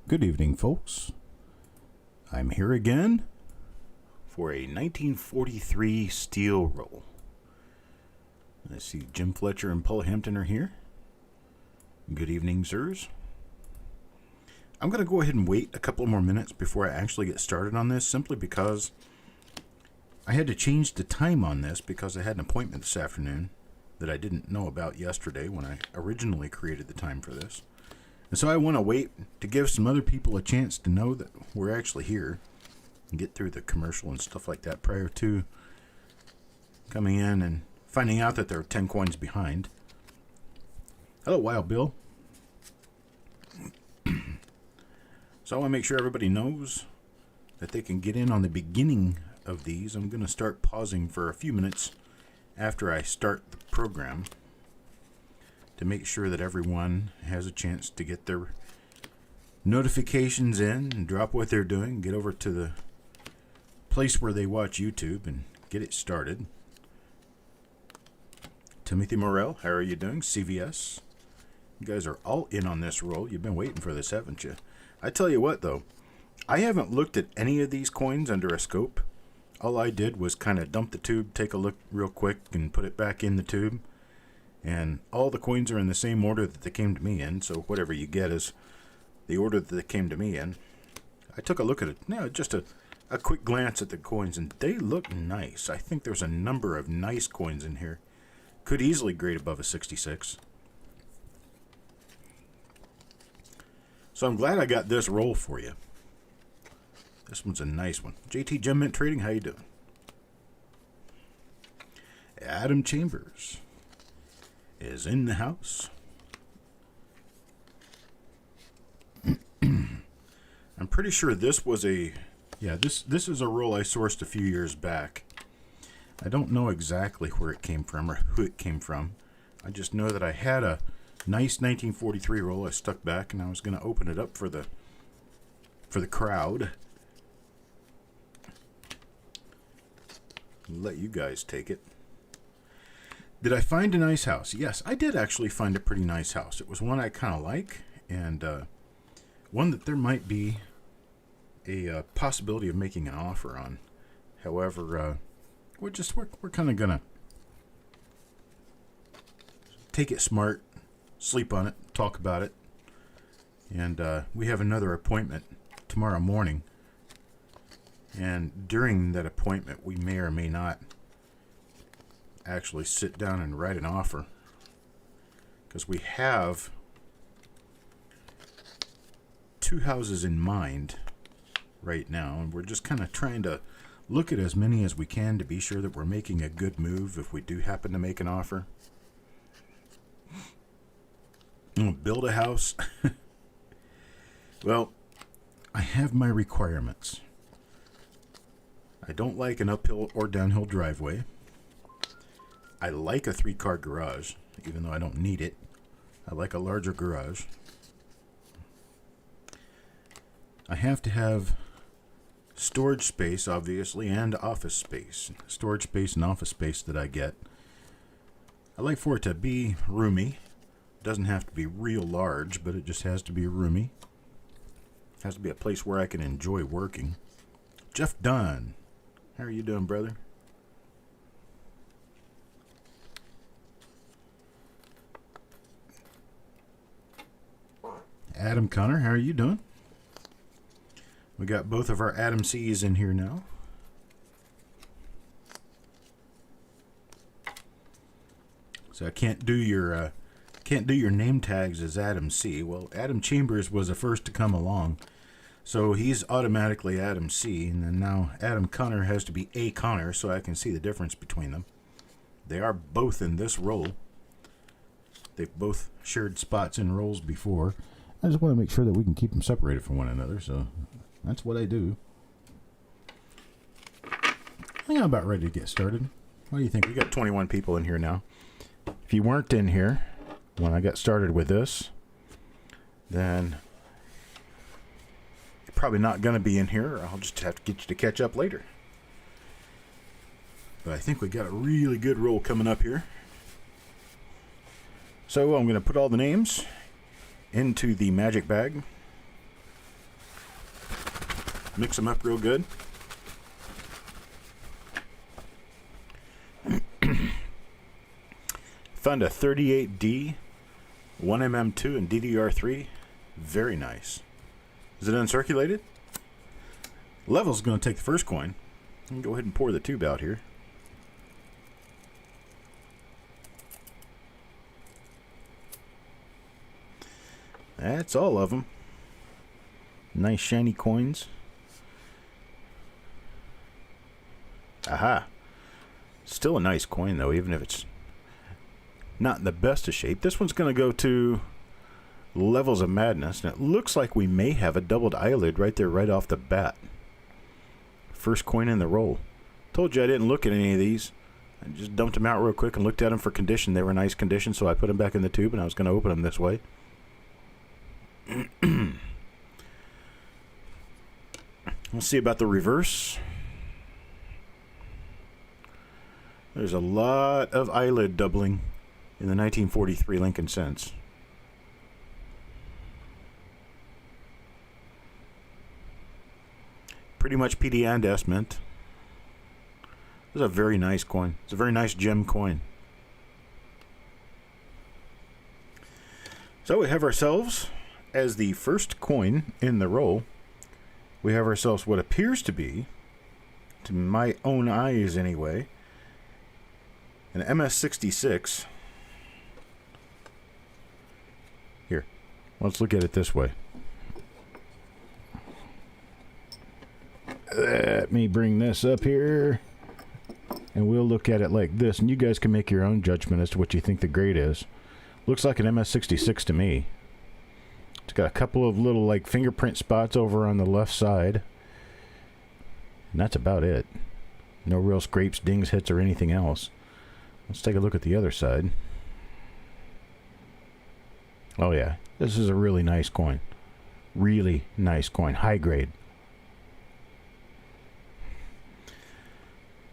Good evening, folks. I'm here again for a 1943 steel roll. I see Jim Fletcher and Paul Hampton are here. Good evening, sirs. I'm going to go ahead and wait a couple more minutes before I actually get started on this, simply because I had to change the time on this because I had an appointment this afternoon that I didn't know about yesterday when I originally created the time for this. And so I want to wait to give some other people a chance to know that we're actually here and get through the commercial and stuff like that prior to coming in and finding out that they're 10 coins behind. Hello, Wild Bill. So I want to make sure everybody knows that they can get in on the beginning of these. I'm going to start pausing for a few minutes after I start the program to make sure that everyone has a chance to get their notifications in and drop what they're doing, get over to the place where they watch YouTube and get it started. Timothy Morrell, how are you doing? CVS, you guys are all in on this roll. You've been waiting for this, haven't you? I tell you what, though, I haven't looked at any of these coins under a scope. All I did was kind of dump the tube, take a look real quick, and put it back in the tube. And all the coins are in the same order that they came to me in, so whatever you get is the order that they came to me in. I took a look at it, just a quick glance at the coins, and they look nice. I think there's a number of nice coins in here. Could easily grade above a 66. So I'm glad I got this roll for you. This one's a nice one. JT Gem Mint Trading, how you doing? Adam Chambers is in the house. I'm pretty sure this was this is a roll I sourced a few years back. I don't know exactly where it came from or who it came from. I just know that I had a nice 1943 roll I stuck back, and I was going to open it up for the crowd. Let you guys take it. Did I find a nice house? Yes, I did actually find a pretty nice house. It was one I kind of like, and one that there might be a possibility of making an offer on. However, we're kind of gonna take it smart, sleep on it, talk about it, and we have another appointment tomorrow morning. And during that appointment, we may or may not actually sit down and write an offer, because we have two houses in mind right now, and we're just kind of trying to look at as many as we can to be sure that we're making a good move if we do happen to make an offer. Build a house. Well, I have my requirements. I don't like an uphill or downhill driveway. I like a 3-car garage, even though I don't need it. I like a larger garage. I have to have storage space, obviously, and office space. Storage space and office space that I get. I like for it to be roomy. It doesn't have to be real large, but it just has to be roomy. It has to be a place where I can enjoy working. Jeff Dunn, how are you doing, brother? Adam Connor, how are you doing? We got both of our Adam C's in here now. So I can't do your name tags as Adam C. Well, Adam Chambers was the first to come along, so he's automatically Adam C. And then now Adam Connor has to be A Connor, so I can see the difference between them. They are both in this roll. They've both shared spots in rolls before. I just want to make sure that we can keep them separated from one another, so that's what I do. I think I'm about ready to get started. What do you think? We got 21 people in here now. If you weren't in here when I got started with this, then you're probably not going to be in here, or I'll just have to get you to catch up later. But I think we got a really good roll coming up here. So I'm going to put all the names into the magic bag. Mix them up real good. Found a 38D, 1mm2 and DDR3. Very nice. Is it uncirculated? Level's going to take the first coin. I'm going to go ahead and pour the tube out here. That's all of them. Nice shiny coins. Aha. Still a nice coin though, even if it's not in the best of shape. This one's going to go to Levels of Madness, and it looks like we may have a doubled eyelid right there right off the bat. First coin in the roll. Told you I didn't look at any of these. I just dumped them out real quick and looked at them for condition. They were nice condition, so I put them back in the tube, and I was going to open them this way. We'll see about the reverse. There's a lot of eyelid doubling in the 1943 Lincoln cents. Pretty much PD and S mint. This is a very nice coin. It's a very nice gem coin. So we have ourselves, as the first coin in the roll, we have ourselves what appears to be, to my own eyes anyway, an MS-66. Here, let's look at it this way. Let me bring this up here, and we'll look at it like this, and you guys can make your own judgment as to what you think the grade is. Looks like an MS-66 to me. It's got a couple of little like fingerprint spots over on the left side, and that's about it. No real scrapes, dings, hits, or anything else. Let's take a look at the other side. Oh yeah, this is a really nice coin. Really nice coin. High grade.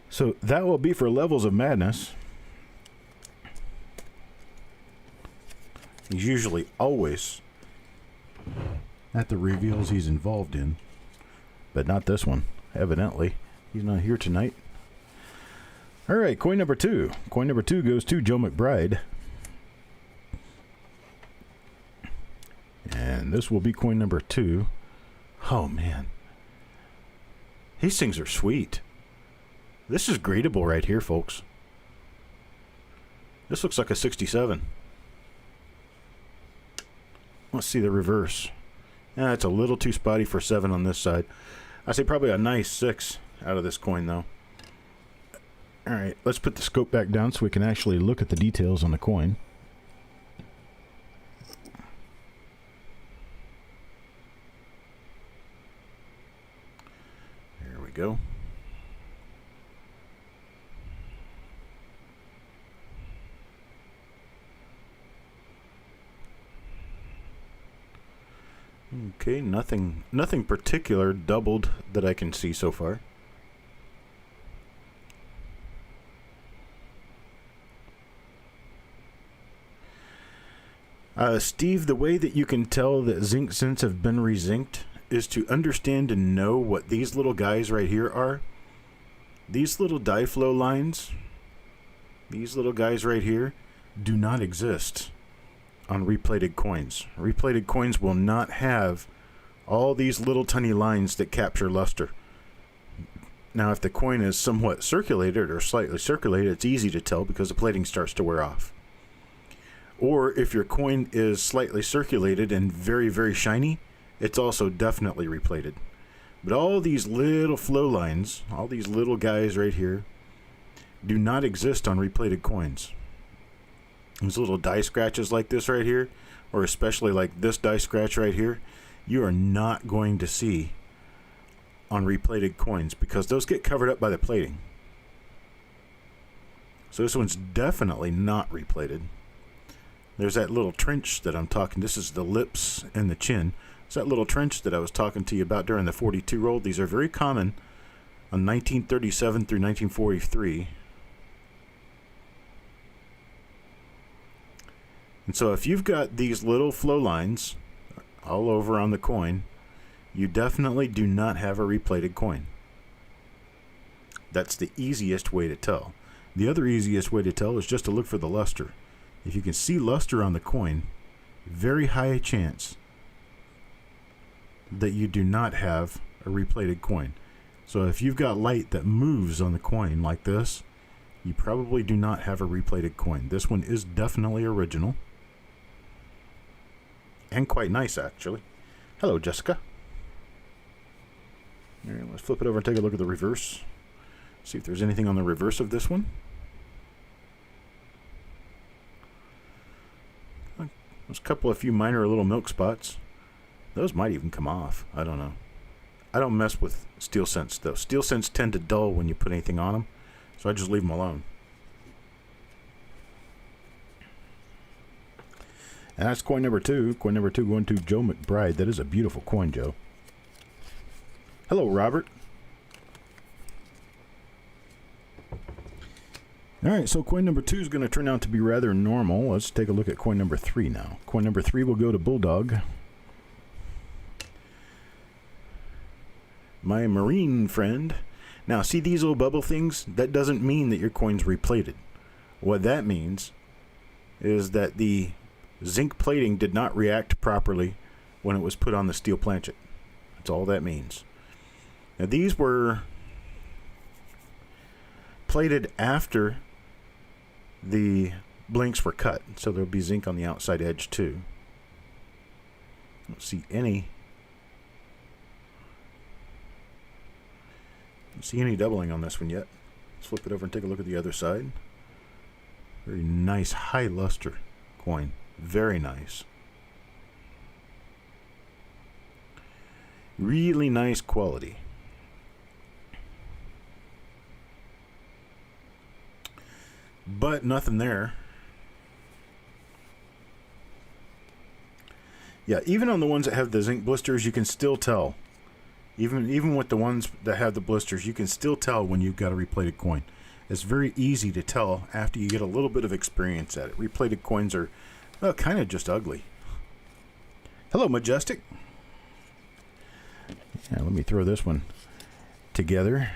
So that will be for Levels of Madness. He's usually always at the reveals he's involved in, but not this one. Evidently, he's not here tonight. All right, coin number 2. Coin number 2 goes to Joe McBride. And this will be coin number 2. Oh, man. These things are sweet. This is gradable right here, folks. This looks like a 67. Let's see the reverse. It's a little too spotty for 7 on this side. I say probably a nice 6 out of this coin, though. All right, let's put the scope back down so we can actually look at the details on the coin. There we go. Okay, nothing particular doubled that I can see so far. Steve, the way that you can tell that zinc cents have been rezinced is to understand and know what these little guys right here are. These little die flow lines, these little guys right here, do not exist on replated coins. Replated coins will not have all these little tiny lines that capture luster. Now, if the coin is somewhat circulated or slightly circulated, it's easy to tell because the plating starts to wear off. Or if your coin is slightly circulated and very, very shiny, it's also definitely replated. But all these little flow lines, all these little guys right here, do not exist on replated coins. These little die scratches like this right here, or especially like this die scratch right here, you are not going to see on replated coins because those get covered up by the plating. So this one's definitely not replated. There's that little trench that I'm talking. This is the lips and the chin. It's that little trench that I was talking to you about during the 42 roll. These are very common on 1937 through 1943. And so if you've got these little flow lines all over on the coin, you definitely do not have a replated coin. That's the easiest way to tell. The other easiest way to tell is just to look for the luster. If you can see luster on the coin, very high chance that you do not have a replated coin. So if you've got light that moves on the coin like this, you probably do not have a replated coin. This one is definitely original. And quite nice, actually. Hello, Jessica. All right, let's flip it over and take a look at the reverse. See if there's anything on the reverse of this one. There's a few minor little milk spots. Those might even come off. I don't know. I don't mess with steel scents, though. Steel scents tend to dull when you put anything on them, so I just leave them alone. And that's coin number 2. Coin number 2 going to Joe McBride. That is a beautiful coin, Joe. Hello, Robert. All right, so coin number 2 is going to turn out to be rather normal. Let's take a look at coin number 3 now. Coin number 3 will go to Bulldog. My Marine friend. Now, see these little bubble things? That doesn't mean that your coin's replated. What that means is that the zinc plating did not react properly when it was put on the steel planchet. That's all that means. Now, these were plated after the blinks were cut, so there'll be zinc on the outside edge too. Don't see any doubling on this one yet. Let's flip it over and take a look at the other side. Very nice high luster coin. Very nice. Really nice quality. But nothing there. Yeah, even on the ones that have the zinc blisters, you can still tell. Even with the ones that have the blisters, you can still tell when you've got a replated coin. It's very easy to tell after you get a little bit of experience at it. Replated coins are, well, kind of just ugly. Hello, Majestic. Yeah, let me throw this one together.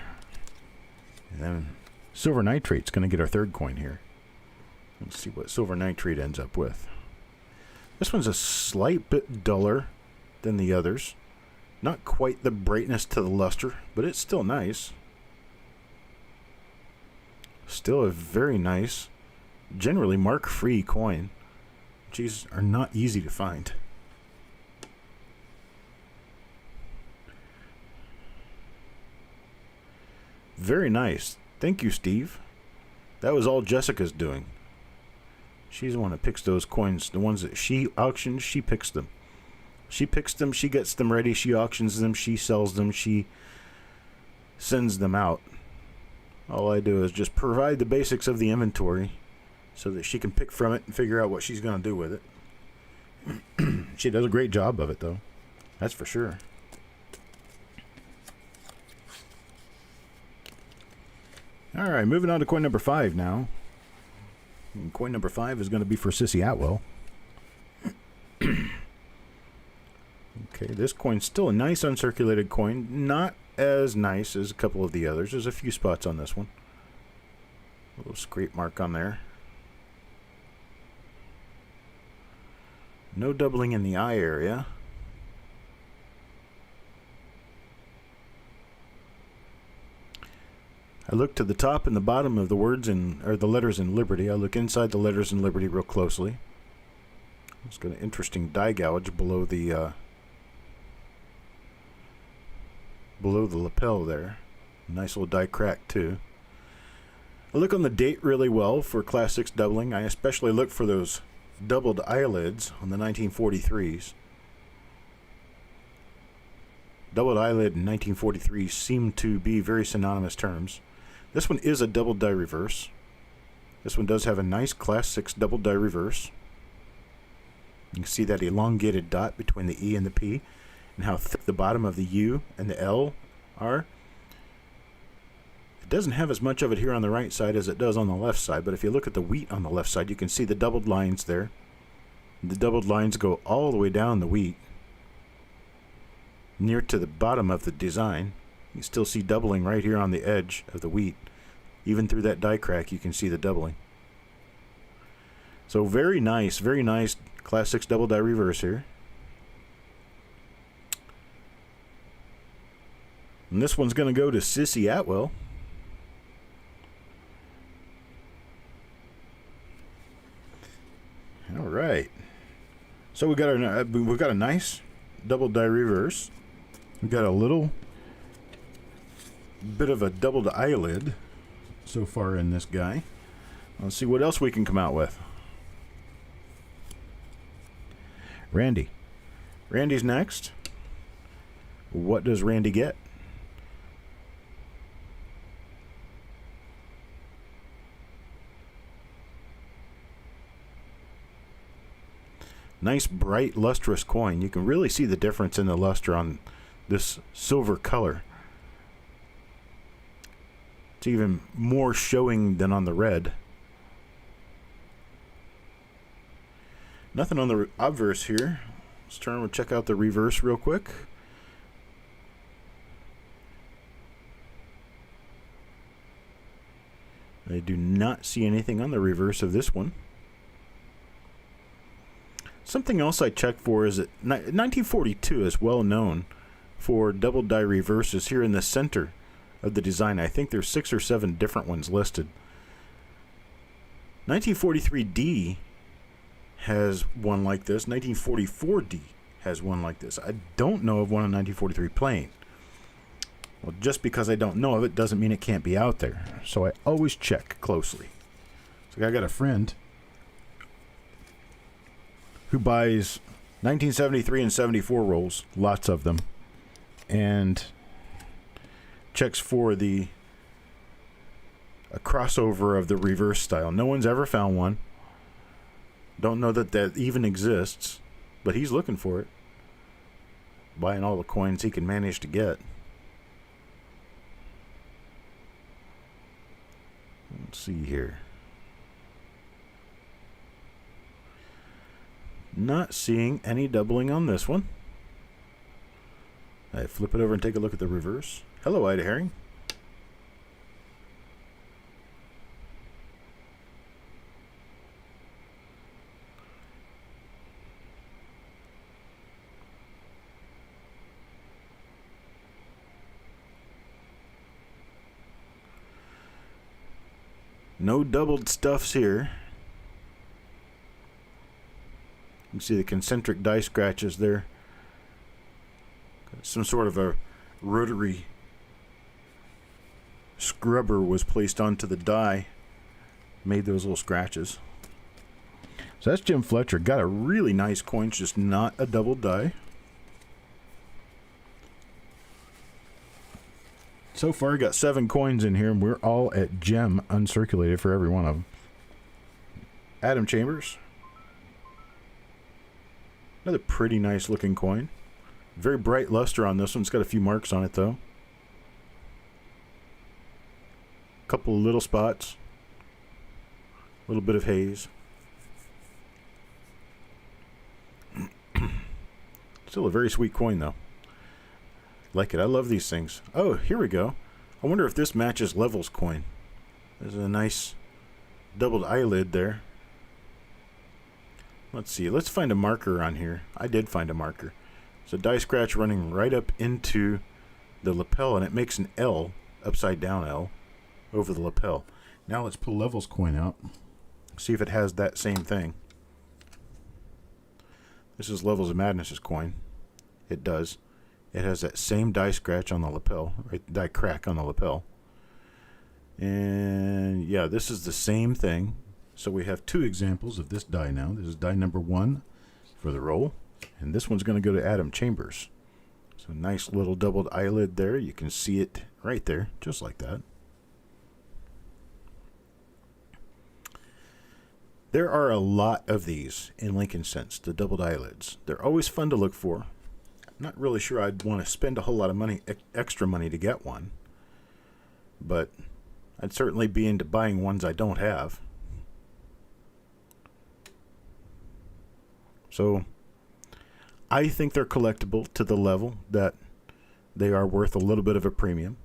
And then silver nitrate's going to get our third coin here. Let's see what silver nitrate ends up with. This one's a slight bit duller than the others. Not quite the brightness to the luster, but it's still nice. Still a very nice, generally mark-free coin. These are not easy to find. Very nice. Thank you, Steve. That was all Jessica's doing. She's the one that picks those coins. The ones that she auctions, she picks them. She picks them, she gets them ready, she auctions them, she sells them, she sends them out. All I do is just provide the basics of the inventory so that she can pick from it and figure out what she's going to do with it. She does a great job of it, though. That's for sure. All right, moving on to coin number 5 now. And coin number 5 is going to be for Sissy Atwell. Okay, this coin's still a nice uncirculated coin. Not as nice as a couple of the others. There's a few spots on this one. A little scrape mark on there. No doubling in the eye area. I look to the top and the bottom of the words or the letters in Liberty. I look inside the letters in Liberty real closely. It's got an interesting die gouge below the lapel there. Nice little die crack too. I look on the date really well for Class 6 doubling. I especially look for those doubled eyelids on the 1943s. Doubled eyelid and 1943 seem to be very synonymous terms. This one is a double die reverse. This one does have a nice Class 6 double die reverse. You can see that elongated dot between the E and the P and how thick the bottom of the U and the L are. It doesn't have as much of it here on the right side as it does on the left side, but if you look at the wheat on the left side, you can see the doubled lines there. The doubled lines go all the way down the wheat. near to the bottom of the design. You can still see doubling right here on the edge of the wheat. Even through that die crack, you can see the doubling. So very nice Class 6 double die reverse here. And this one's going to go to Sissy Atwell. All right. So we've got a nice double die reverse. We've got a little bit of a doubled eyelid so far in this guy. Let's see what else we can come out with. Randy. Randy's next. What does Randy get? Nice, bright, lustrous coin. You can really see the difference in the luster on this silver color. It's even more showing than on the red. Nothing on the obverse here. Let's turn and check out the reverse real quick. I do not see anything on the reverse of this one. Something else I checked for is that 1942 is well known for double die reverses here in the center of the design. I think there's 6 or 7 different ones listed. 1943D has one like this. 1944D has one like this. I don't know of one in 1943 plain. Well, just because I don't know of it doesn't mean it can't be out there. So I always check closely. So I got a friend who buys 1973 and 74 rolls, lots of them, and checks for a crossover of the reverse style. No one's ever found one. Don't know that even exists, but he's looking for it, buying all the coins he can manage to get. Let's see here. Not seeing any doubling on this one. I flip it over and take a look at the reverse. Hello, Ida Herring. No doubled stuffs here. You can see the concentric die scratches there. Some sort of a rotary scrubber was placed onto the die, made those little scratches. So that's Jim Fletcher. Got a really nice coin, just not a double die. So far, got 7 coins in here, and we're all at gem uncirculated for every one of them. Adam Chambers. Another pretty nice looking coin. Very bright luster on this one. It's got a few marks on it though. Couple of little spots. A little bit of haze. Still a very sweet coin though. Like it. I love these things. Oh, here we go. I wonder if this matches Level's coin. There's a nice doubled eyelid there. Let's see. Let's find a marker on here. I did find a marker. It's a die scratch running right up into the lapel, and it makes an L, upside down L, over the lapel. Now let's pull Level's coin out. See if it has that same thing. This is Levels of Madness's coin. It does. It has that same die scratch on the lapel, right? Die crack on the lapel. And yeah, this is the same thing. So we have 2 examples of this die now. This is die number 1 for the roll, and this one's going to go to Adam Chambers. So nice little doubled eyelid there. You can see it right there, just like that. There are a lot of these in Lincoln Cents, the doubled eyelids. They're always fun to look for. I'm not really sure I'd want to spend a whole lot of money, extra money to get one, but I'd certainly be into buying ones I don't have. So I think they're collectible to the level that they are worth a little bit of a premium.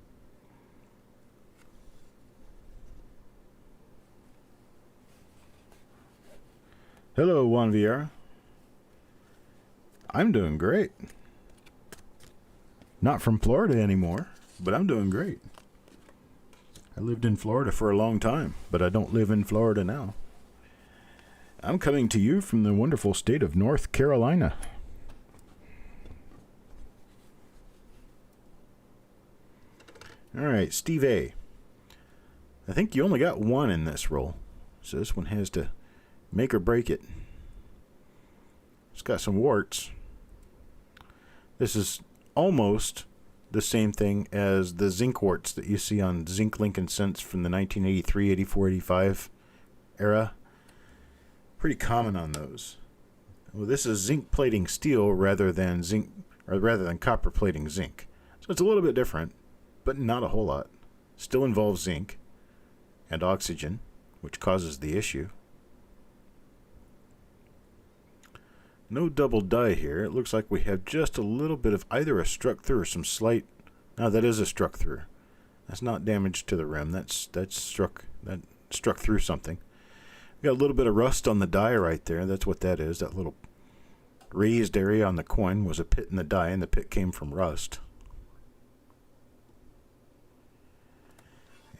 Hello, Juan Vieira. I'm doing great. Not from Florida anymore, but I'm doing great. I lived in Florida for a long time, but I don't live in Florida now. I'm coming to you from the wonderful state of North Carolina. All right, Steve A. I think you only got one in this roll, so this one has to make or break it. It's got some warts. This is almost the same thing as the zinc warts that you see on zinc Lincoln Cents from the 1983, 84, 85 era. Pretty common on those. Well, this is zinc plating steel rather than copper plating zinc. So it's a little bit different, but not a whole lot. Still involves zinc and oxygen, which causes the issue. No double die here. It looks like we have just a little bit of either a struck through or some slight. No, that is a struck through. That's not damage to the rim. That struck through something. We got a little bit of rust on the die right there. That's what that is. That little raised area on the coin was a pit in the die, and the pit came from rust.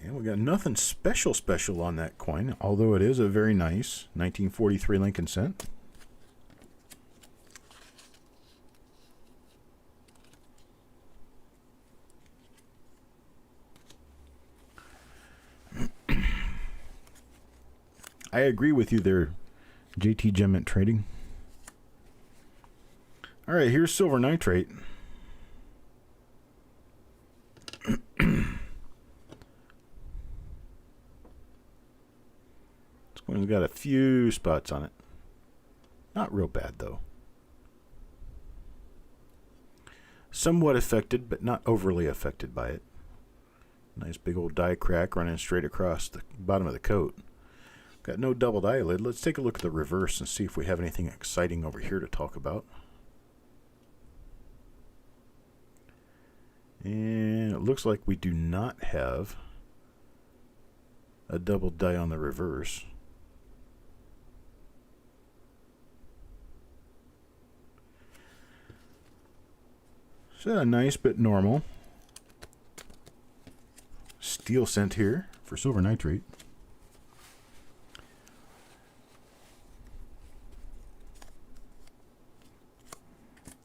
And we got nothing special on that coin, although it is a very nice 1943 Lincoln Cent. I agree with you there, JT Gem Mint Trading. All right, here's silver nitrate. This one's got a few spots on it. Not real bad, though. Somewhat affected, but not overly affected by it. Nice big old die crack running straight across the bottom of the coat. Got no doubled eyelid. Let's take a look at the reverse and see if we have anything exciting over here to talk about. And it looks like we do not have a double die on the reverse. So a nice but normal steel cent here for silver nitrate.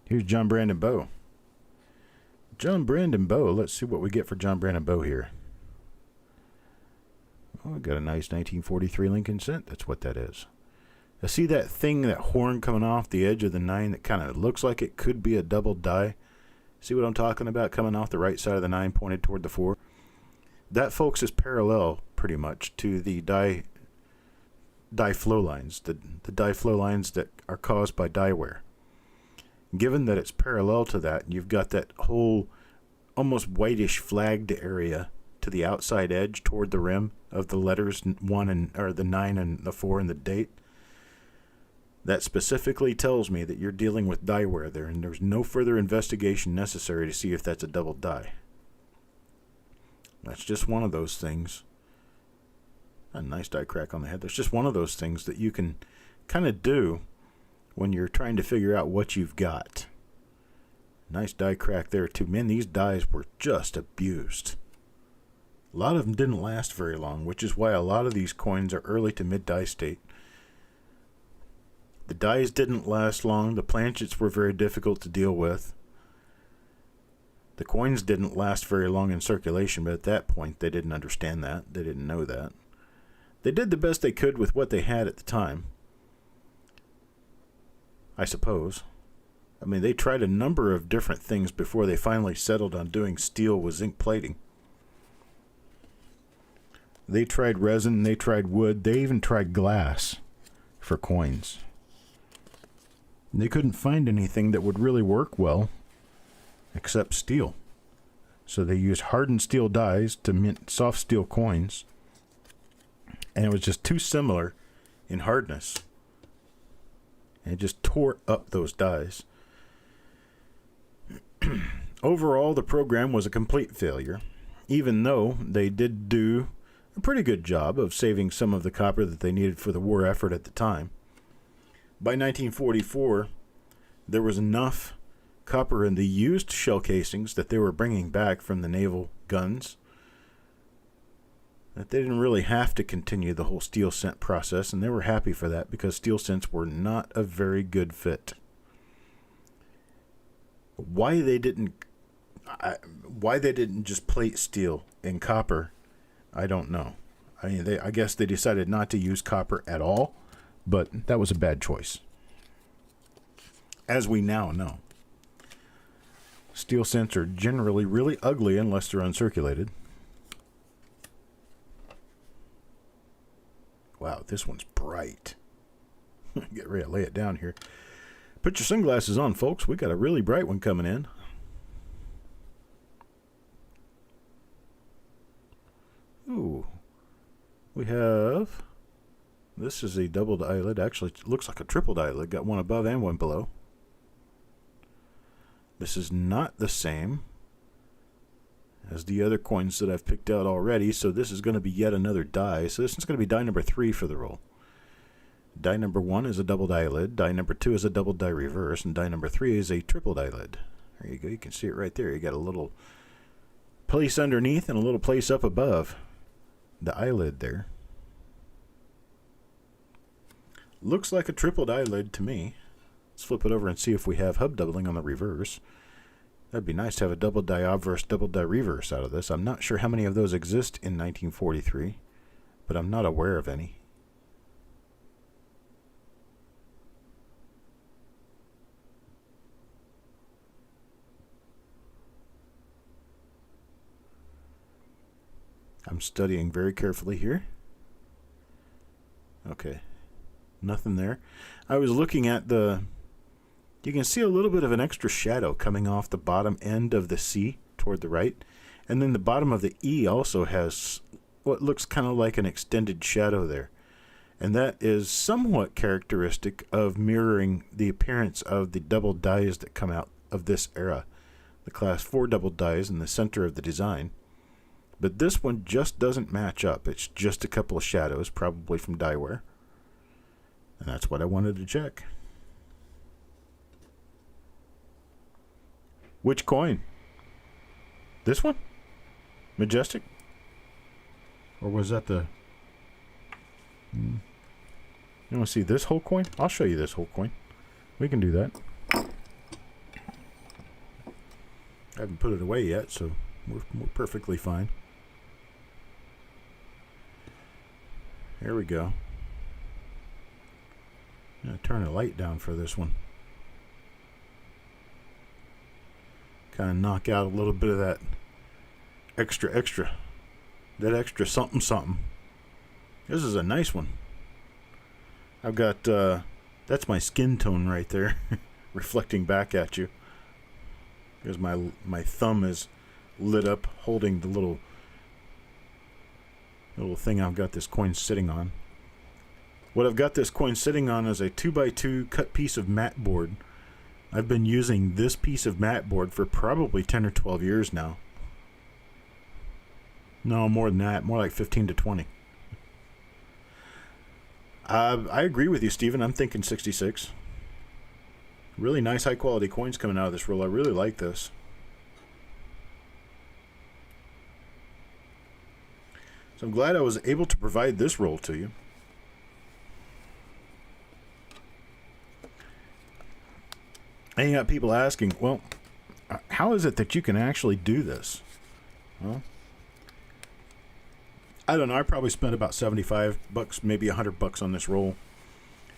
Here's John Brandon Bow. John Brandon Bow. Let's see what we get for John Brandon Bow here. Oh, we got a nice 1943 Lincoln Cent. That's what that is. I see that thing, that horn coming off the edge of the 9 that kind of looks like it could be a double die. See what I'm talking about? Coming off the right side of the 9 pointed toward the 4. That, folks, is parallel pretty much to the die flow lines. The die flow lines that are caused by die wear. Given that it's parallel to that, you've got that whole almost whitish flagged area to the outside edge toward the rim of the letters 1 or the 9 and the 4 and the date. That specifically tells me that you're dealing with die wear there, and there's no further investigation necessary to see if that's a double die. That's just one of those things. A nice die crack on the head. There's just one of those things that you can kind of do when you're trying to figure out what you've got. Nice die crack there too. Man, these dies were just abused. A lot of them didn't last very long, which is why a lot of these coins are early to mid die state. The dies didn't last long. The planchets were very difficult to deal with. The coins didn't last very long in circulation, but at that point they didn't understand that. They didn't know that. They did the best they could with what they had at the time, I suppose. I mean, they tried a number of different things before they finally settled on doing steel with zinc plating. They tried resin, they tried wood, they even tried glass for coins. They couldn't find anything that would really work well except steel. So they used hardened steel dies to mint soft steel coins, and it was just too similar in hardness. And it just tore up those dies. Overall, the program was a complete failure, even though they did do a pretty good job of saving some of the copper that they needed for the war effort at the time. By 1944, there was enough copper in the used shell casings that they were bringing back from the naval guns that they didn't really have to continue the whole steel cent process, and they were happy for that because steel cents were not a very good fit. Why they didn't just plate steel in copper, I don't know. I guess they decided not to use copper at all, but that was a bad choice. As we now know, steel cents are generally really ugly unless they're uncirculated. Wow, this one's bright. Get ready to lay it down here. Put your sunglasses on, folks. We got a really bright one coming in. Ooh. We have... This is a doubled eyelid. Actually, it looks like a tripled eyelid. Got one above and one below. This is not the same as the other coins that I've picked out already, so this is going to be yet another die. So this is going to be die number 3 for the roll. Die number 1 is a doubled eyelid, die number 2 is a double die reverse, and die number 3 is a tripled eyelid. There you go, you can see it right there. You got a little place underneath and a little place up above the eyelid there. Looks like a tripled eyelid to me. Let's flip it over and see if we have hub doubling on the reverse. That'd be nice to have a double die obverse, double die reverse out of this. I'm not sure how many of those exist in 1943, but I'm not aware of any. I'm studying very carefully here. Okay, nothing there. I was looking at the... You can see a little bit of an extra shadow coming off the bottom end of the C toward the right. And then the bottom of the E also has what looks kind of like an extended shadow there. And that is somewhat characteristic of mirroring the appearance of the double dies that come out of this era. The class 4 double dies in the center of the design. But this one just doesn't match up. It's just a couple of shadows, probably from die wear. And that's what I wanted to check. Which coin? This one? Majestic? Or was that the... You want to see this whole coin? I'll show you this whole coin. We can do that. I haven't put it away yet, so we're perfectly fine. Here we go. I'm going to turn the light down for this one. Kind of knock out a little bit of that extra. That extra something. This is a nice one. I've got, that's my skin tone right there, reflecting back at you. Because my thumb is lit up, holding the little thing I've got this coin sitting on. What I've got this coin sitting on is a 2x2 cut piece of mat board. I've been using this piece of mat board for probably 10 or 12 years now. No, more than that. More like 15 to 20. I agree with you, Stephen. I'm thinking 66. Really nice high-quality coins coming out of this roll. I really like this. So I'm glad I was able to provide this roll to you. And you got people asking, well, how is it that you can actually do this? Well, I don't know. I probably spent about $75, maybe $100 on this roll.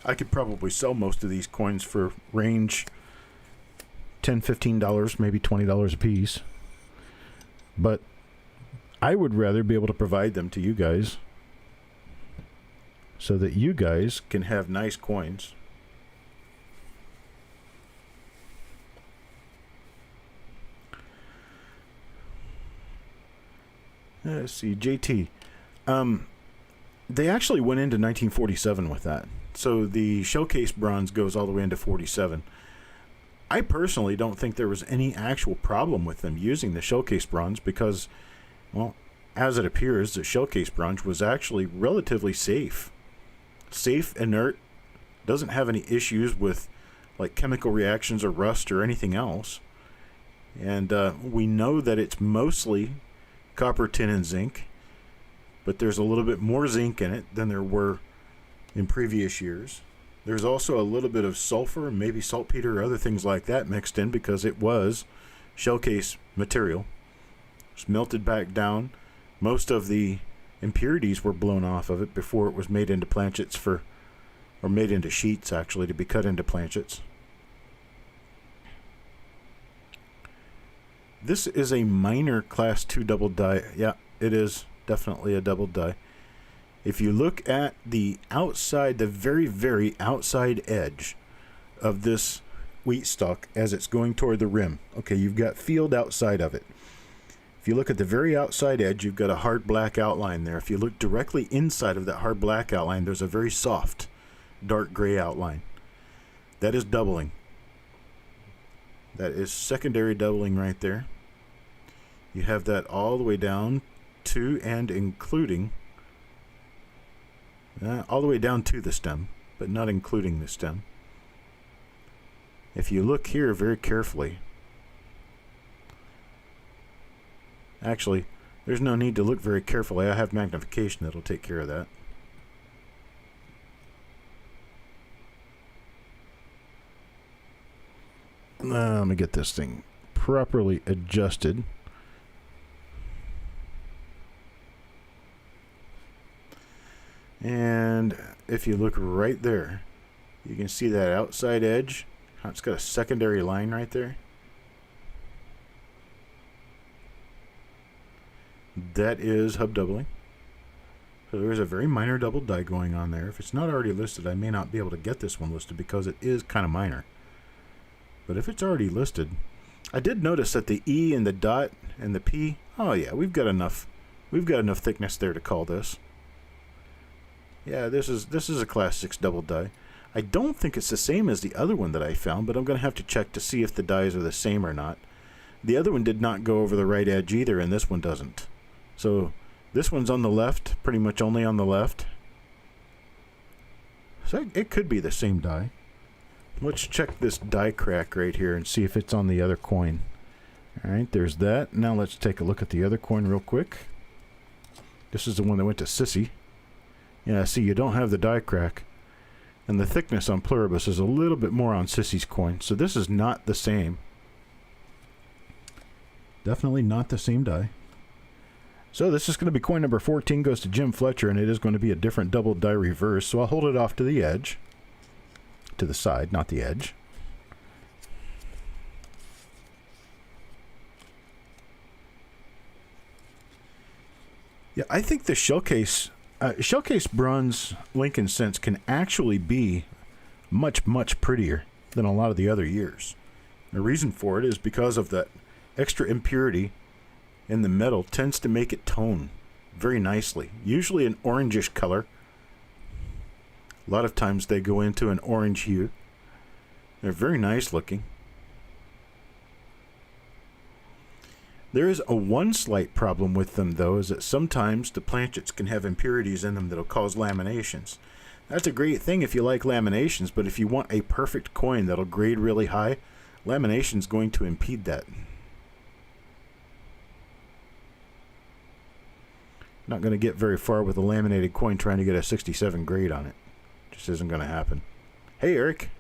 I could probably sell most of these coins for range $10, $15, maybe $20 a piece. But I would rather be able to provide them to you guys so that you guys can have nice coins. Let's see, JT. They actually went into 1947 with that. So the showcase bronze goes all the way into 47. I personally don't think there was any actual problem with them using the showcase bronze because, well, as it appears, the showcase bronze was actually relatively safe. Safe, inert, doesn't have any issues with like chemical reactions or rust or anything else. And we know that it's mostly copper, tin, and zinc, but there's a little bit more zinc in it than there were in previous years. There's also a little bit of sulfur and maybe saltpeter or other things like that mixed in because it was showcase material. It's melted back down. Most of the impurities were blown off of it before it was made into planchets or made into sheets actually to be cut into planchets. This is a minor class 2 double die. Yeah, it is definitely a double die. If you look at the outside, the very, very outside edge of this wheat stalk as it's going toward the rim, okay, you've got field outside of it. If you look at the very outside edge, you've got a hard black outline there. If you look directly inside of that hard black outline, there's a very soft, dark gray outline. That is doubling. That is secondary doubling right there. You have that all the way down to and including all the way down to the stem, but not including the stem. If you look here very carefully, actually, there's no need to look very carefully. I have magnification that'll take care of that. Let me get this thing properly adjusted. And if you look right there, you can see that outside edge, how it's got a secondary line right there. That is hub doubling. So there's a very minor double die going on there. If it's not already listed, I may not be able to get this one listed because it is kind of minor. But if it's already listed, I did notice that the E and the dot and the P, oh yeah, we've got enough thickness there to call this. Yeah, this is a class 6 double die. I don't think it's the same as the other one that I found, but I'm going to have to check to see if the dies are the same or not. The other one did not go over the right edge either, and this one doesn't. So this one's on the left, pretty much only on the left. So it could be the same die. Let's check this die crack right here and see if it's on the other coin. Alright, there's that. Now let's take a look at the other coin real quick. This is the one that went to Sissy. Yeah, see, you don't have the die crack. And the thickness on Pluribus is a little bit more on Sissy's coin. So this is not the same. Definitely not the same die. So this is going to be coin number 14, goes to Jim Fletcher, and it is going to be a different double die reverse. So I'll hold it off to the edge. To the side, not the edge. Yeah, I think the showcase bronze Lincoln Cents can actually be much, much prettier than a lot of the other years. The reason for it is because of that extra impurity in the metal tends to make it tone very nicely. Usually an orangish color. A lot of times they go into an orange hue. They're very nice looking. There is one slight problem with them, though, is that sometimes the planchets can have impurities in them that'll cause laminations. That's a great thing if you like laminations, but if you want a perfect coin that'll grade really high, lamination's going to impede that. Not going to get very far with a laminated coin trying to get a 67 grade on it. Just isn't going to happen. Hey, Eric.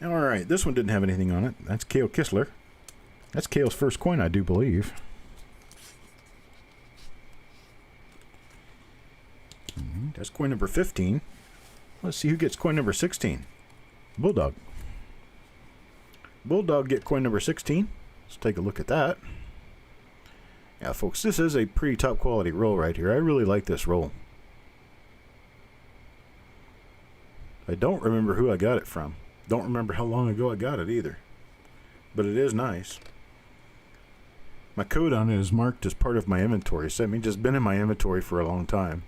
Alright, this one didn't have anything on it. That's Cale Kistler. That's Cale's first coin, I do believe. That's coin number 15. Let's see who gets coin number 16. Bulldog. Bulldog get coin number 16. Let's take a look at that. Yeah, folks, this is a pretty top quality roll right here. I really like this roll. I don't remember who I got it from. Don't remember how long ago I got it either. But it is nice. My code on it is marked as part of my inventory, so that means it's been in my inventory for a long time.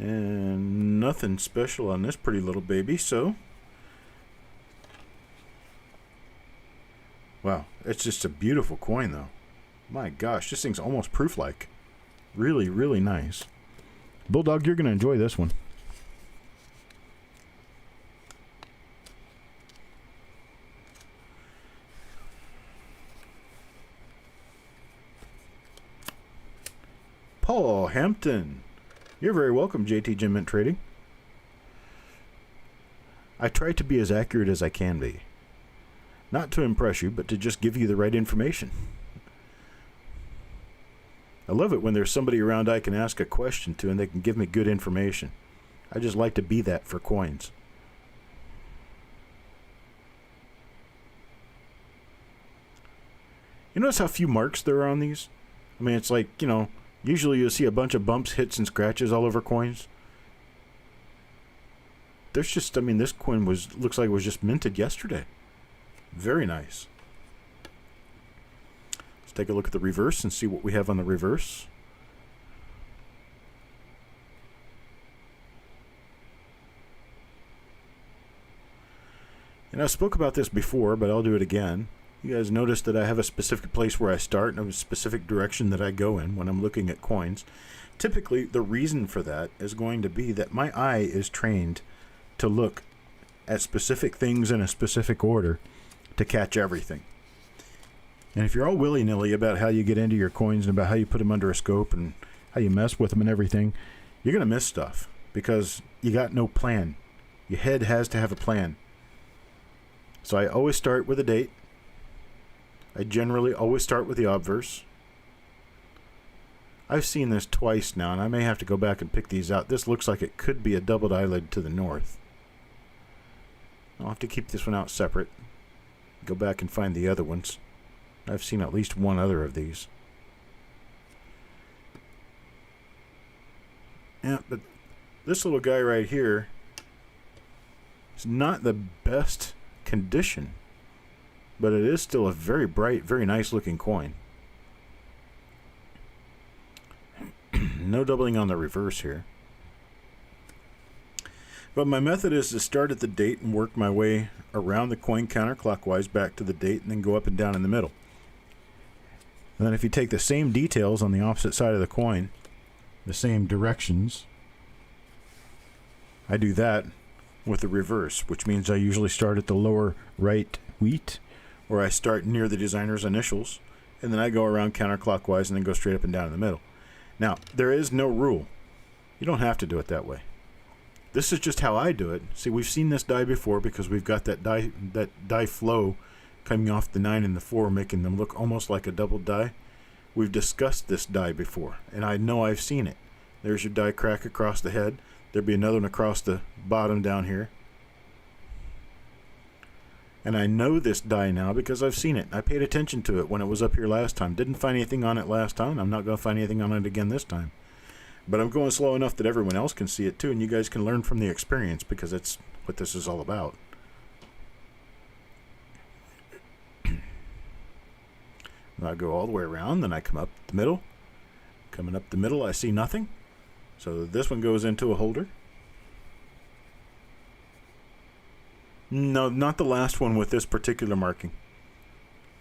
And nothing special on this pretty little baby, so... Wow, it's just a beautiful coin, though. My gosh, this thing's almost proof-like. Really, really nice. Bulldog, you're going to enjoy this one. Paul Hampton. You're very welcome, JT Gem Mint Trading. I try to be as accurate as I can be. Not to impress you, but to just give you the right information. I love it when there's somebody around I can ask a question to and they can give me good information. I just like to be that for coins. You notice how few marks there are on these? I mean, it's like, you know, usually you'll see a bunch of bumps, hits, and scratches all over coins. There's just, I mean, this coin looks like it was just minted yesterday. Very nice. Let's take a look at the reverse and see what we have on the reverse. And I spoke about this before, but I'll do it again. You guys notice that I have a specific place where I start and a specific direction that I go in when I'm looking at coins. Typically, the reason for that is going to be that my eye is trained to look at specific things in a specific order to catch everything. And if you're all willy-nilly about how you get into your coins and about how you put them under a scope and how you mess with them and everything, you're going to miss stuff because you got no plan. Your head has to have a plan. So I always start with a date. I generally always start with the obverse. I've seen this twice now, and I may have to go back and pick these out. This looks like it could be a doubled eyelid to the north. I'll have to keep this one out separate. Go back and find the other ones. I've seen at least one other of these. Yeah, but this little guy right here is not the best condition, but it is still a very bright, very nice looking coin. No doubling on the reverse here. But my method is to start at the date and work my way around the coin counterclockwise back to the date and then go up and down in the middle. And then if you take the same details on the opposite side of the coin, the same directions, I do that with the reverse, which means I usually start at the lower right wheat, or I start near the designer's initials, and then I go around counterclockwise and then go straight up and down in the middle. Now, there is no rule. You don't have to do it that way. This is just how I do it. See, we've seen this die before because we've got that die flow coming off the 9 and the 4, making them look almost like a double die. We've discussed this die before, and I know I've seen it. There's your die crack across the head. There'd be another one across the bottom down here. And I know this die now because I've seen it. I paid attention to it when it was up here last time. Didn't find anything on it last time. I'm not going to find anything on it again this time. But I'm going slow enough that everyone else can see it too, and you guys can learn from the experience because that's what this is all about. I go all the way around, then I come up the middle. Coming up the middle, I see nothing. So this one goes into a holder. No, not the last one with this particular marking.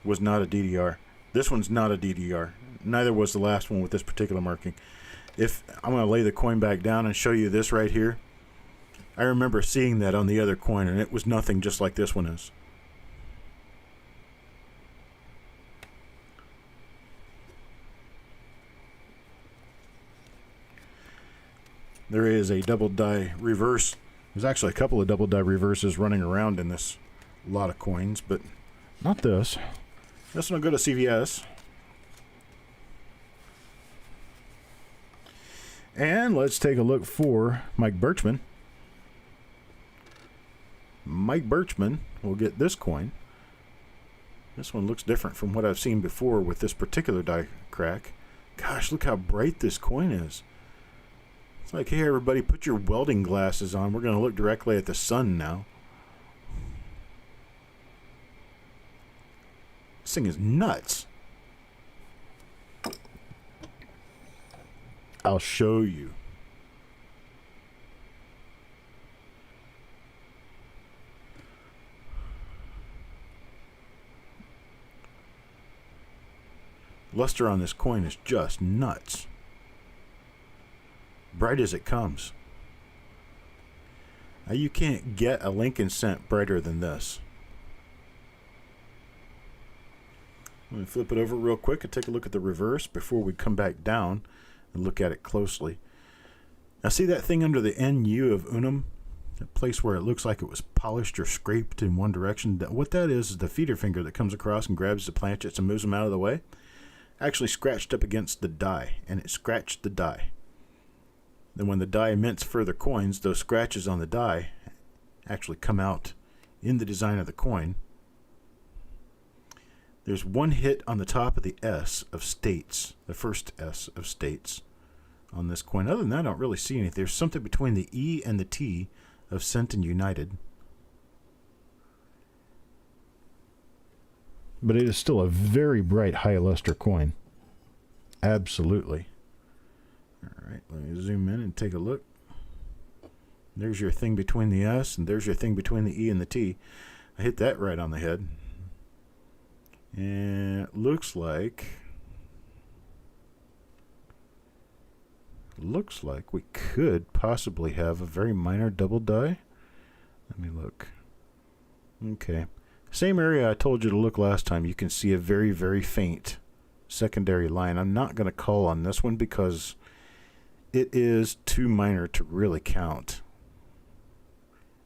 Was not a DDR. This one's not a DDR. Neither was the last one with this particular marking. If I'm going to lay the coin back down and show you this right here, I remember seeing that on the other coin, and it was nothing just like this one is. There is a double die reverse. There's actually a couple of double die reverses running around in this lot of coins, but not this. This one will go to CVS. And let's take a look for Mike Birchman. Mike Birchman will get this coin. This one looks different from what I've seen before with this particular die crack. Gosh, look how bright this coin is. It's like, hey everybody, put your welding glasses on. We're going to look directly at the sun now. This thing is nuts. I'll show you. luster on this coin is just nuts. Bright as it comes. Now you can't get a Lincoln cent brighter than this. I'm going to flip it over real quick and take a look at the reverse before we come back down and look at it closely. Now see that thing under the NU of unum? That place where it looks like it was polished or scraped in one direction. What that is the feeder finger that comes across and grabs the planchets and moves them out of the way. Actually scratched up against the die, and it scratched the die. Then when the die mints further coins, those scratches on the die actually come out in the design of the coin. There's one hit on the top of the S of states, the first S of states on this coin. Other than that, I don't really see anything. There's something between the E and the T of Cent and United. But it is still a very bright high luster coin. Absolutely. Alright, let me zoom in and take a look. There's your thing between the S, and there's your thing between the E and the T. I hit that right on the head. And it looks like we could possibly have a very minor double die. Let me look. Okay. Same area I told you to look last time. You can see a very, very faint secondary line. I'm not going to call on this one because it is too minor to really count.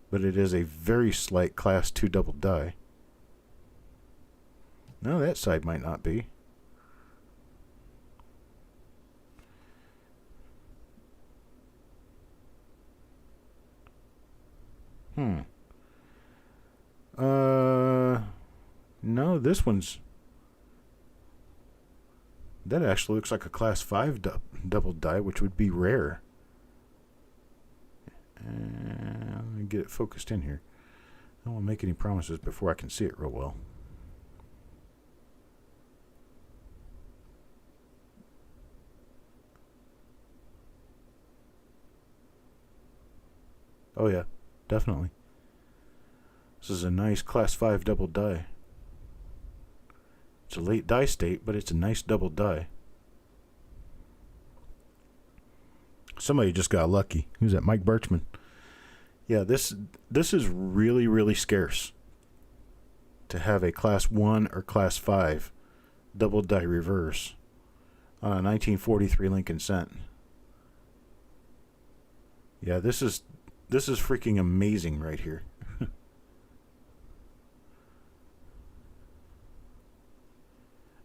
But it is a very slight class 2 double die. No, that side might not be. No, this one's... That actually looks like a class 5 double die, which would be rare. Let me get it focused in here. I don't want to make any promises before I can see it real well. Oh yeah, definitely. This is a nice class 5 double die. It's a late die state, but it's a nice double die. Somebody just got lucky. Who's that? Mike Birchman. Yeah, this is really, really scarce to have a class 1 or class 5 double die reverse on a 1943 Lincoln cent. Yeah, this is freaking amazing right here.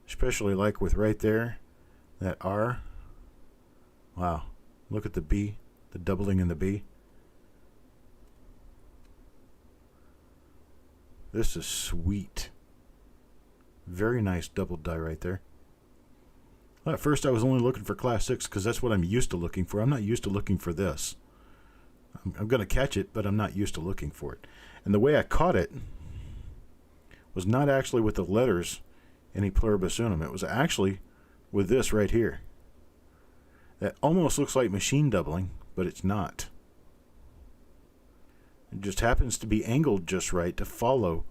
Especially like with right there, that R. Wow. Look at the B, the doubling in the B. This is sweet. Very nice double die right there. Well, at first I was only looking for class 6 because that's what I'm used to looking for. I'm not used to looking for this. I'm going to catch it, but I'm not used to looking for it. And the way I caught it was not actually with the letters in E pluribus unum. It was actually with this right here. That almost looks like machine doubling, but it's not. It just happens to be angled just right to follow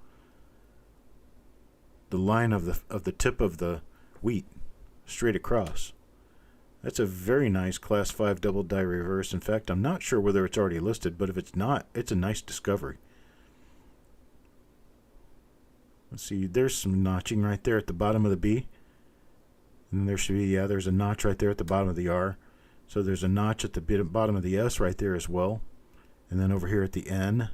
the line of the tip of the wheat straight across. That's a very nice class 5 double die reverse. In fact, I'm not sure whether it's already listed, but if it's not, it's a nice discovery. Let's see, there's some notching right there at the bottom of the B. And there should be, yeah, there's a notch right there at the bottom of the R. So there's a notch at the bottom of the S right there as well. And then over here at the N.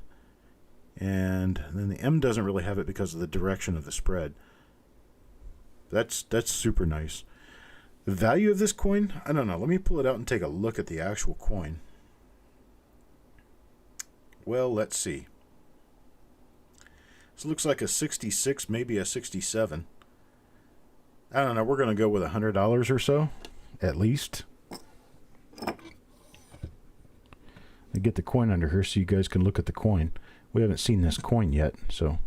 And then the M doesn't really have it because of the direction of the spread. That's super nice. The value of this coin, I don't know. Let me pull it out and take a look at the actual coin. Well, let's see. This looks like a 66, maybe a 67. I don't know. We're going to go with $100 or so, at least. I get the coin under here so you guys can look at the coin. We haven't seen this coin yet, so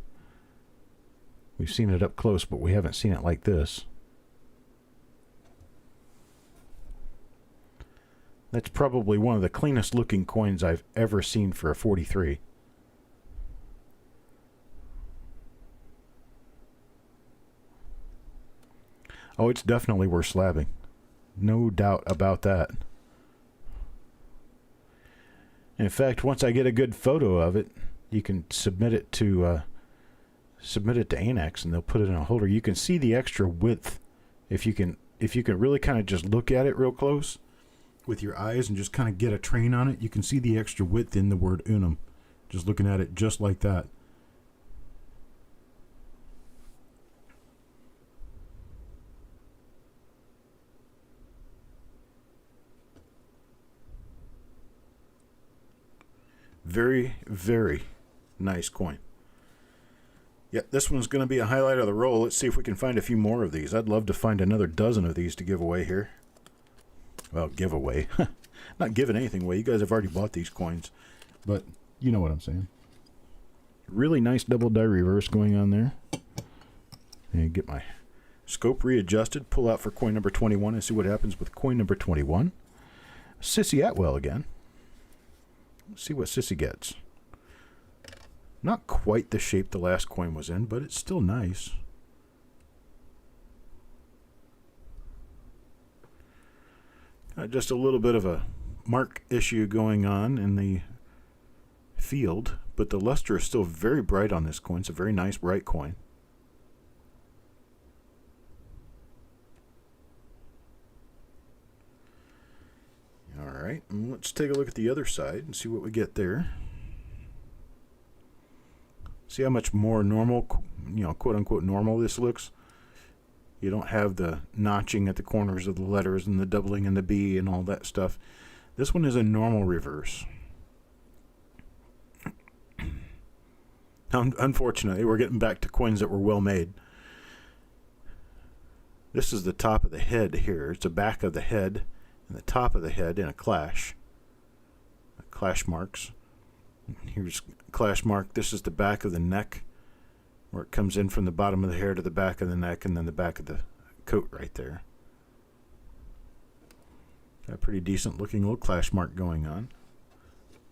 we've seen it up close, but we haven't seen it like this. That's probably one of the cleanest looking coins I've ever seen for a 43. Oh, it's definitely worth slabbing. No doubt about that. In fact, once I get a good photo of it, you can submit it to Annex, and they'll put it in a holder. You can see the extra width if you can really kind of just look at it real close with your eyes and just kind of get a train on it. You can see the extra width in the word unum, just looking at it just like that. Very, very nice coin. Yeah, this one's going to be a highlight of the roll. Let's see if we can find a few more of these. I'd love to find another dozen of these to give away here. Well, give away. Not giving anything away. You guys have already bought these coins. But you know what I'm saying. Really nice double die reverse going on there. And get my scope readjusted. Pull out for coin number 21 and see what happens with coin number 21. Sissy Atwell again. Let's see what Sissy gets. Not quite the shape the last coin was in, but it's still nice. Just a little bit of a mark issue going on in the field, but the luster is still very bright on this coin. It's a very nice bright coin. All right, and let's take a look at the other side and see what we get there. See how much more normal, quote unquote normal this looks. You don't have the notching at the corners of the letters and the doubling in the B and all that stuff. This one is a normal reverse. Unfortunately, we're getting back to coins that were well made. This is the top of the head here. It's the back of the head and the top of the head in a clash. Clash marks. Here's clash mark. This is the back of the neck, where it comes in from the bottom of the hair to the back of the neck, and then the back of the coat right there. Got a pretty decent looking little clash mark going on.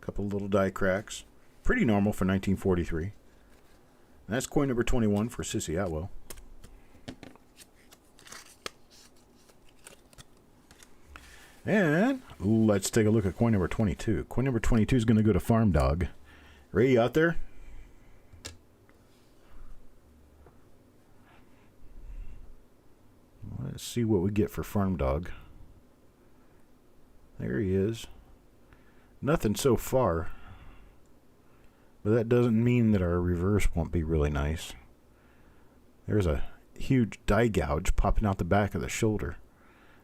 A couple little die cracks. Pretty normal for 1943. And that's coin number 21 for Sissy Atwell. And let's take a look at coin number 22. Coin number 22 is going to go to Farm Dog. Ray, you out there? Let's see what we get for Farm Dog. There he is. Nothing so far. But that doesn't mean that our reverse won't be really nice. There's a huge die gouge popping out the back of the shoulder.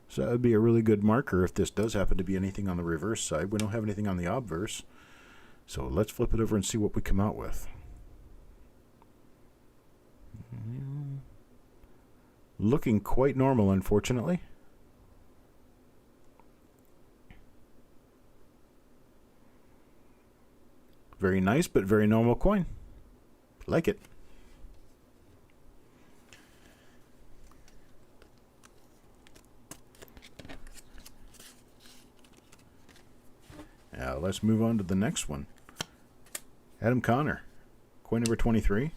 So that would be a really good marker if this does happen to be anything on the reverse side. We don't have anything on the obverse. So let's flip it over and see what we come out with. Looking quite normal, unfortunately. Very nice, but very normal coin. Like it. Now let's move on to the next one. Adam Connor, coin number 23.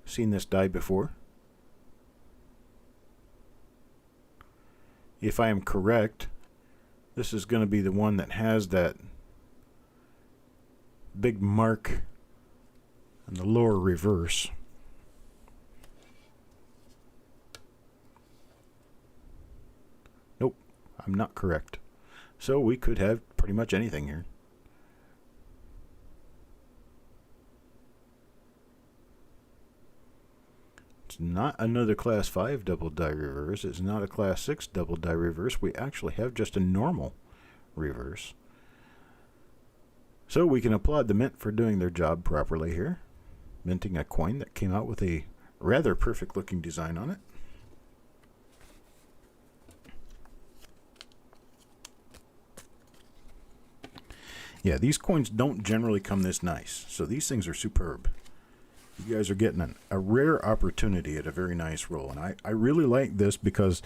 Seen this die before. If I am correct, this is going to be the one that has that big mark on the lower reverse. Nope, I'm not correct. So we could have pretty much anything here. It's not another class 5 double die reverse. It's not a class 6 double die reverse. We actually have just a normal reverse. So we can applaud the mint for doing their job properly here. Minting a coin that came out with a rather perfect looking design on it. Yeah, these coins don't generally come this nice, so these things are superb. You guys are getting a rare opportunity at a very nice roll, and I really like this because,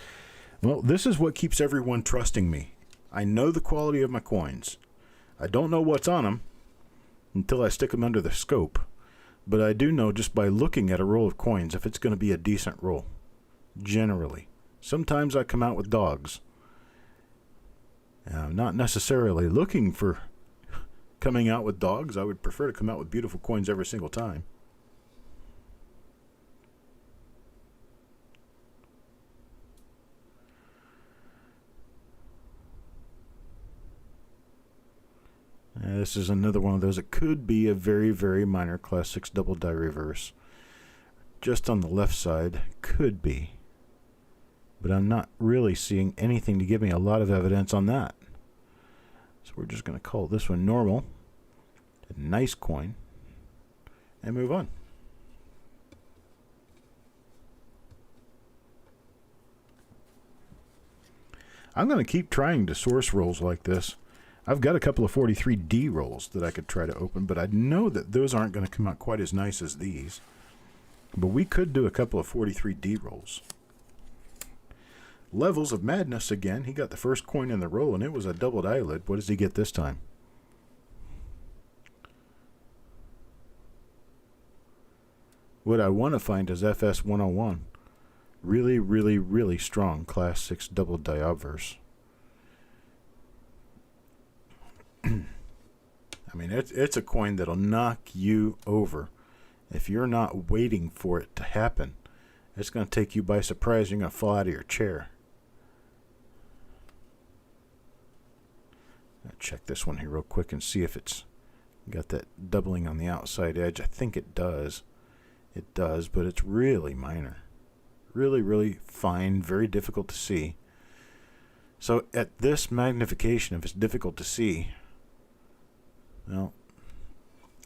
well, this is what keeps everyone trusting me. I know the quality of my coins. I don't know what's on them until I stick them under the scope, But I do know just by looking at a roll of coins if it's going to be a decent roll. Generally. Sometimes I come out with dogs. I'm not necessarily looking for coming out with dogs. I would prefer to come out with beautiful coins every single time. This is another one of those. It could be a very, very minor Class 6 double die reverse. Just on the left side, could be. But I'm not really seeing anything to give me a lot of evidence on that. So we're just going to call this one normal. A nice coin. And move on. I'm going to keep trying to source rolls like this. I've got a couple of 43D rolls that I could try to open, but I know that those aren't going to come out quite as nice as these. But we could do a couple of 43D rolls. Levels of Madness again. He got the first coin in the roll, and it was a doubled eyelid. What does he get this time? What I want to find is FS 101. Really, really, really strong Class 6 double die obverse. I mean, it's a coin that'll knock you over. If you're not waiting for it to happen, it's going to take you by surprise. You're going to fall out of your chair. I'll check this one here real quick and see if it's got that doubling on the outside edge. I think it does. It does, but it's really minor. Really, really fine, very difficult to see. So at this magnification, if it's difficult to see, well,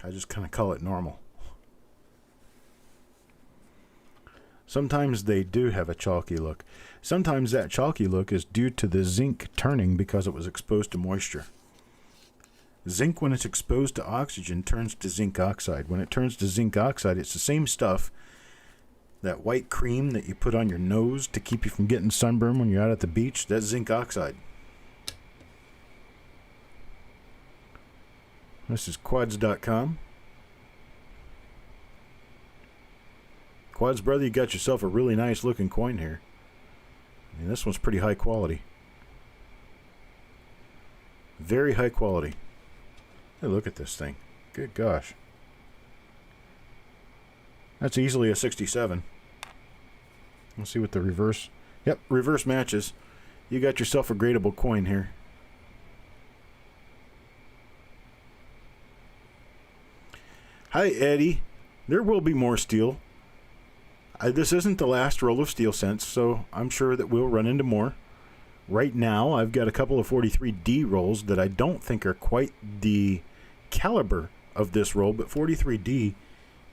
I just kind of call it normal. Sometimes they do have a chalky look. Sometimes that chalky look is due to the zinc turning because it was exposed to moisture. Zinc, when it's exposed to oxygen, turns to zinc oxide. When it turns to zinc oxide, it's the same stuff, that white cream that you put on your nose to keep you from getting sunburn when you're out at the beach. That's zinc oxide. This is quads.com. Quads, brother, you got yourself a really nice looking coin here. I mean, this one's pretty high quality. Very high quality. Hey, look at this thing. Good gosh. That's easily a 67. Let's see what the reverse... Yep, reverse matches. You got yourself a gradable coin here. Hi, Eddie. There will be more steel. This isn't the last roll of steel cents, so I'm sure that we'll run into more. Right now, I've got a couple of 43D rolls that I don't think are quite the caliber of this roll, but 43D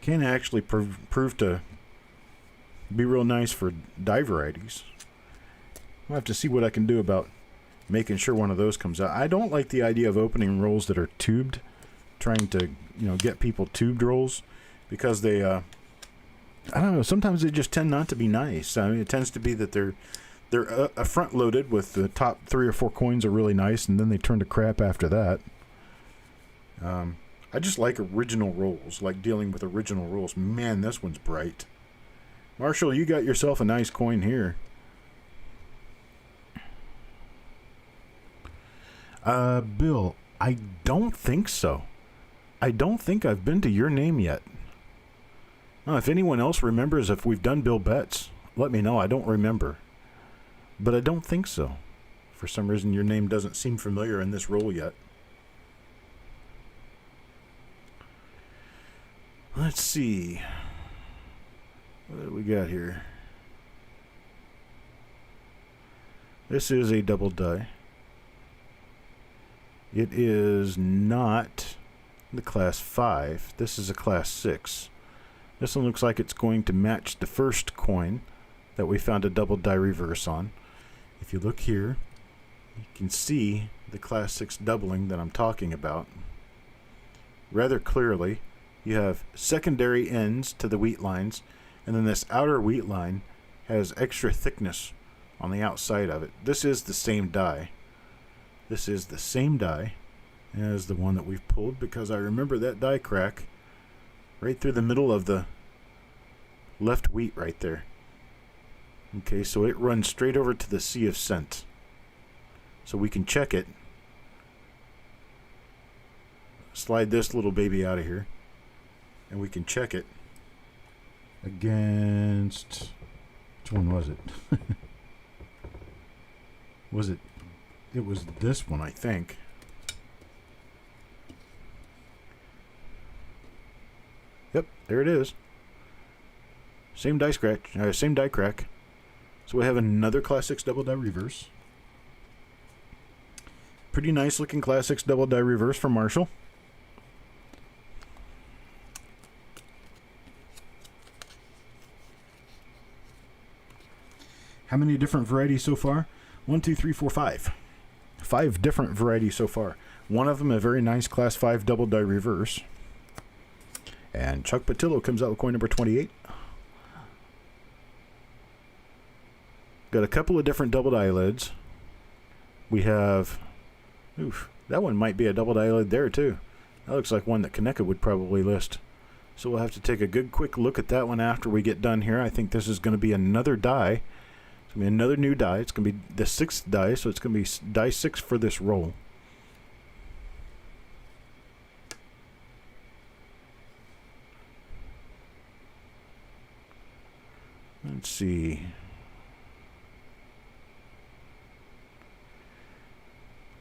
can actually prove to be real nice for die varieties. I'll have to see what I can do about making sure one of those comes out. I don't like the idea of opening rolls that are tubed, trying to, get people tubed rolls, because they, I don't know, sometimes they just tend not to be nice. I mean, it tends to be that they're front loaded with the top 3 or 4 coins are really nice, and then they turn to crap after that. I just like original rolls, like dealing with original rolls. Man, this one's bright. Marshall, you got yourself a nice coin here. Bill, I don't think so. I don't think I've been to your name yet. If anyone else remembers if we've done Bill Betts, let me know. I don't remember. But I don't think so. For some reason, your name doesn't seem familiar in this roll yet. Let's see. What do we got here? This is a double die. It is not the class 5. This is a class 6. This one looks like it's going to match the first coin that we found a double die reverse on. If you look here, you can see the class 6 doubling that I'm talking about rather clearly. You have secondary ends to the wheat lines, and then this outer wheat line has extra thickness on the outside of it. This is the same die. This is the same die as the one that we've pulled, because I remember that die crack right through the middle of the left wheat right there. Okay, so it runs straight over to the Sea of Scent. So we can check it. Slide this little baby out of here. And we can check it against... Which one was it? Was it... It was this one, I think. Yep, there it is. Same die scratch, same die crack. So we have another Class 6 double die reverse. Pretty nice looking Class 6 double die reverse from Marshall. How many different varieties so far? 1, 2, 3, 4, 5. 5 different varieties so far. One of them a very nice Class 5 double die reverse. And Chuck Patillo comes out with coin number 28. Got a couple of different double eyelids. We have... Oof, that one might be a double eyelid there too. That looks like one that Kaneka would probably list. So we'll have to take a good quick look at that one after we get done here. I think this is going to be another die. It's going to be another new die. It's going to be the 6th die, so it's going to be die 6 for this roll. Let's see.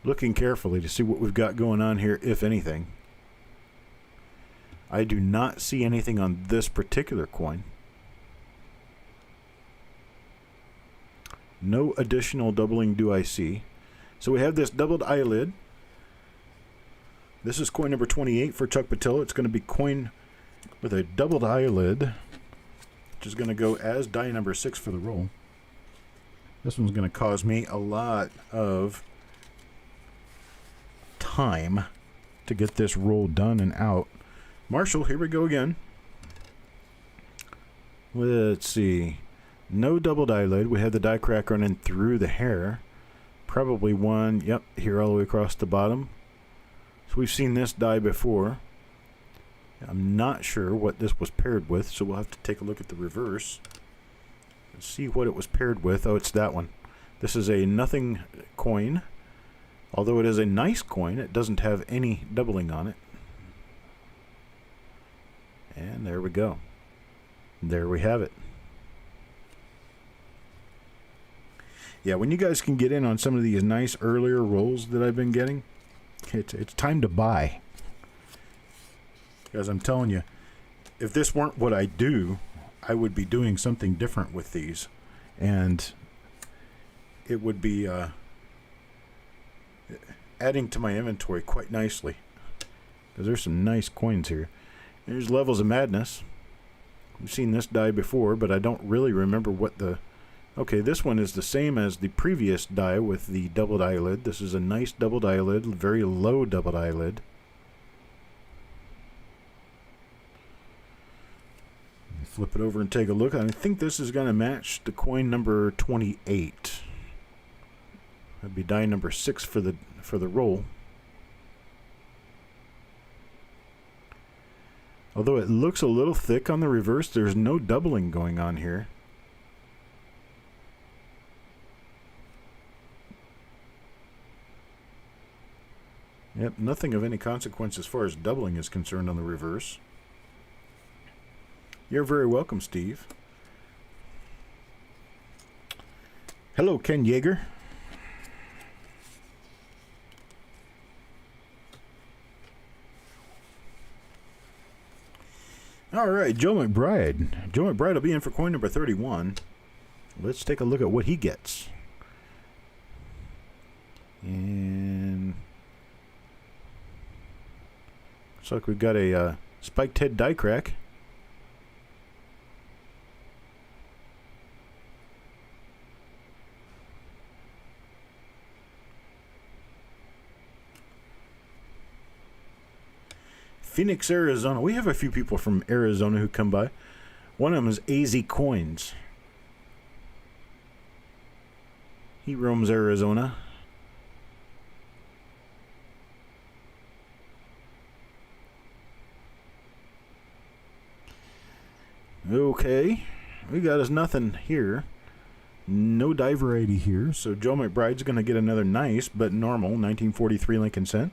Looking carefully to see what we've got going on here, if anything. I do not see anything on this particular coin. No additional doubling do I see. So we have this doubled eyelid. This is coin number 28 for Chuck Patillo. It's going to be coin with a doubled eyelid, which is going to go as die number 6 for the roll. This one's going to cause me a lot of time to get this roll done and out. Marshall, here we go again. Let's see. No doubled eyelid. We had the die crack running through the hair. Probably one, yep, here all the way across the bottom. So we've seen this die before. I'm not sure what this was paired with, so we'll have to take a look at the reverse and see what it was paired with. Oh, it's that one. This is a nothing coin. Although it is a nice coin, it doesn't have any doubling on it. And there we go. There we have it. Yeah, when you guys can get in on some of these nice earlier rolls that I've been getting, it's time to buy. Because I'm telling you, if this weren't what I do, I would be doing something different with these. And it would be adding to my inventory quite nicely. Because there's some nice coins here. There's Levels of Madness. We've seen this die before, but I don't really remember what the... Okay, this one is the same as the previous die with the doubled eyelid. This is a nice doubled eyelid, very low doubled eyelid. Flip it over and take a look. I think this is going to match the coin number 28. That'd be die number 6 for the roll. Although it looks a little thick on the reverse, there's no doubling going on here. Yep, nothing of any consequence as far as doubling is concerned on the reverse. You're very welcome, Steve. Hello, Ken Yeager. All right, Joe McBride. Joe McBride will be in for coin number 31. Let's take a look at what he gets. And looks like we've got a spiked head die crack. Phoenix, Arizona. We have a few people from Arizona who come by. One of them is AZ Coins. He roams Arizona. Okay, we got us nothing here. No die variety here, so Joe McBride's going to get another nice but normal 1943 Lincoln Cent.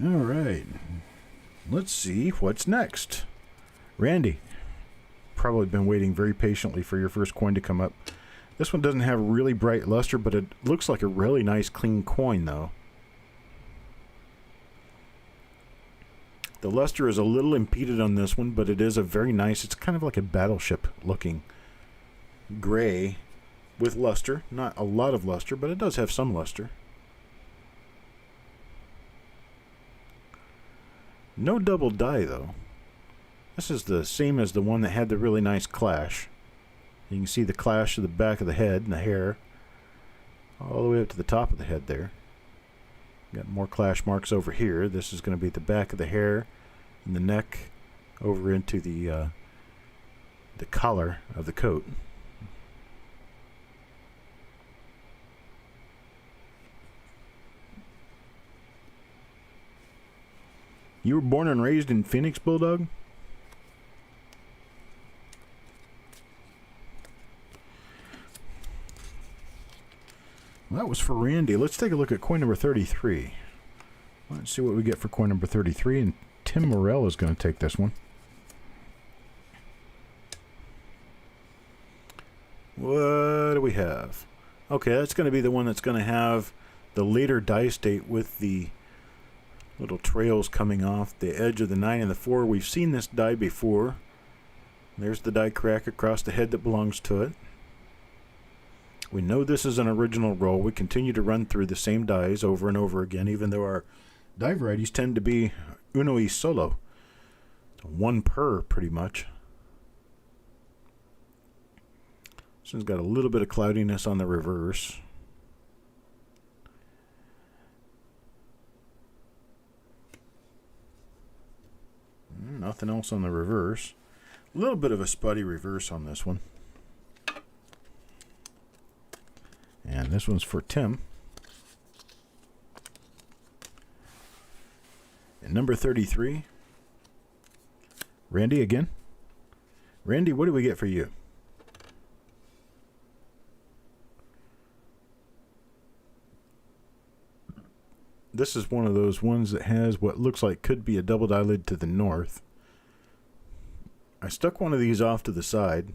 All right, let's see what's next. Randy, probably been waiting very patiently for your first coin to come up. This one doesn't have really bright luster, but it looks like a really nice clean coin though. The luster is a little impeded on this one, but it is a very nice, it's kind of like a battleship looking gray with luster. Not a lot of luster, but it does have some luster. No double die though. This is the same as the one that had the really nice clash. You can see the clash of the back of the head and the hair all the way up to the top of the head there. Got more clash marks over here. This is going to be the back of the hair and the neck over into the collar of the coat. You were born and raised in Phoenix, Bulldog? Well, that was for Randy. Let's take a look at coin number 33. Let's see what we get for coin number 33, and Tim Morrell is going to take this one. What do we have? Okay, that's going to be the one that's going to have the later die state with the little trails coming off the edge of the 9 and the 4. We've seen this die before. There's the die crack across the head that belongs to it. We know this is an original roll. We continue to run through the same dies over and over again, even though our die varieties tend to be uno y solo. One per, pretty much. This one's got a little bit of cloudiness on the reverse. Nothing else on the reverse. A little bit of a spuddy reverse on this one. And this one's for Tim. And number 33. Randy again. Randy, what do we get for you? This is one of those ones that has what looks like could be a double die lid to the north. I stuck one of these off to the side.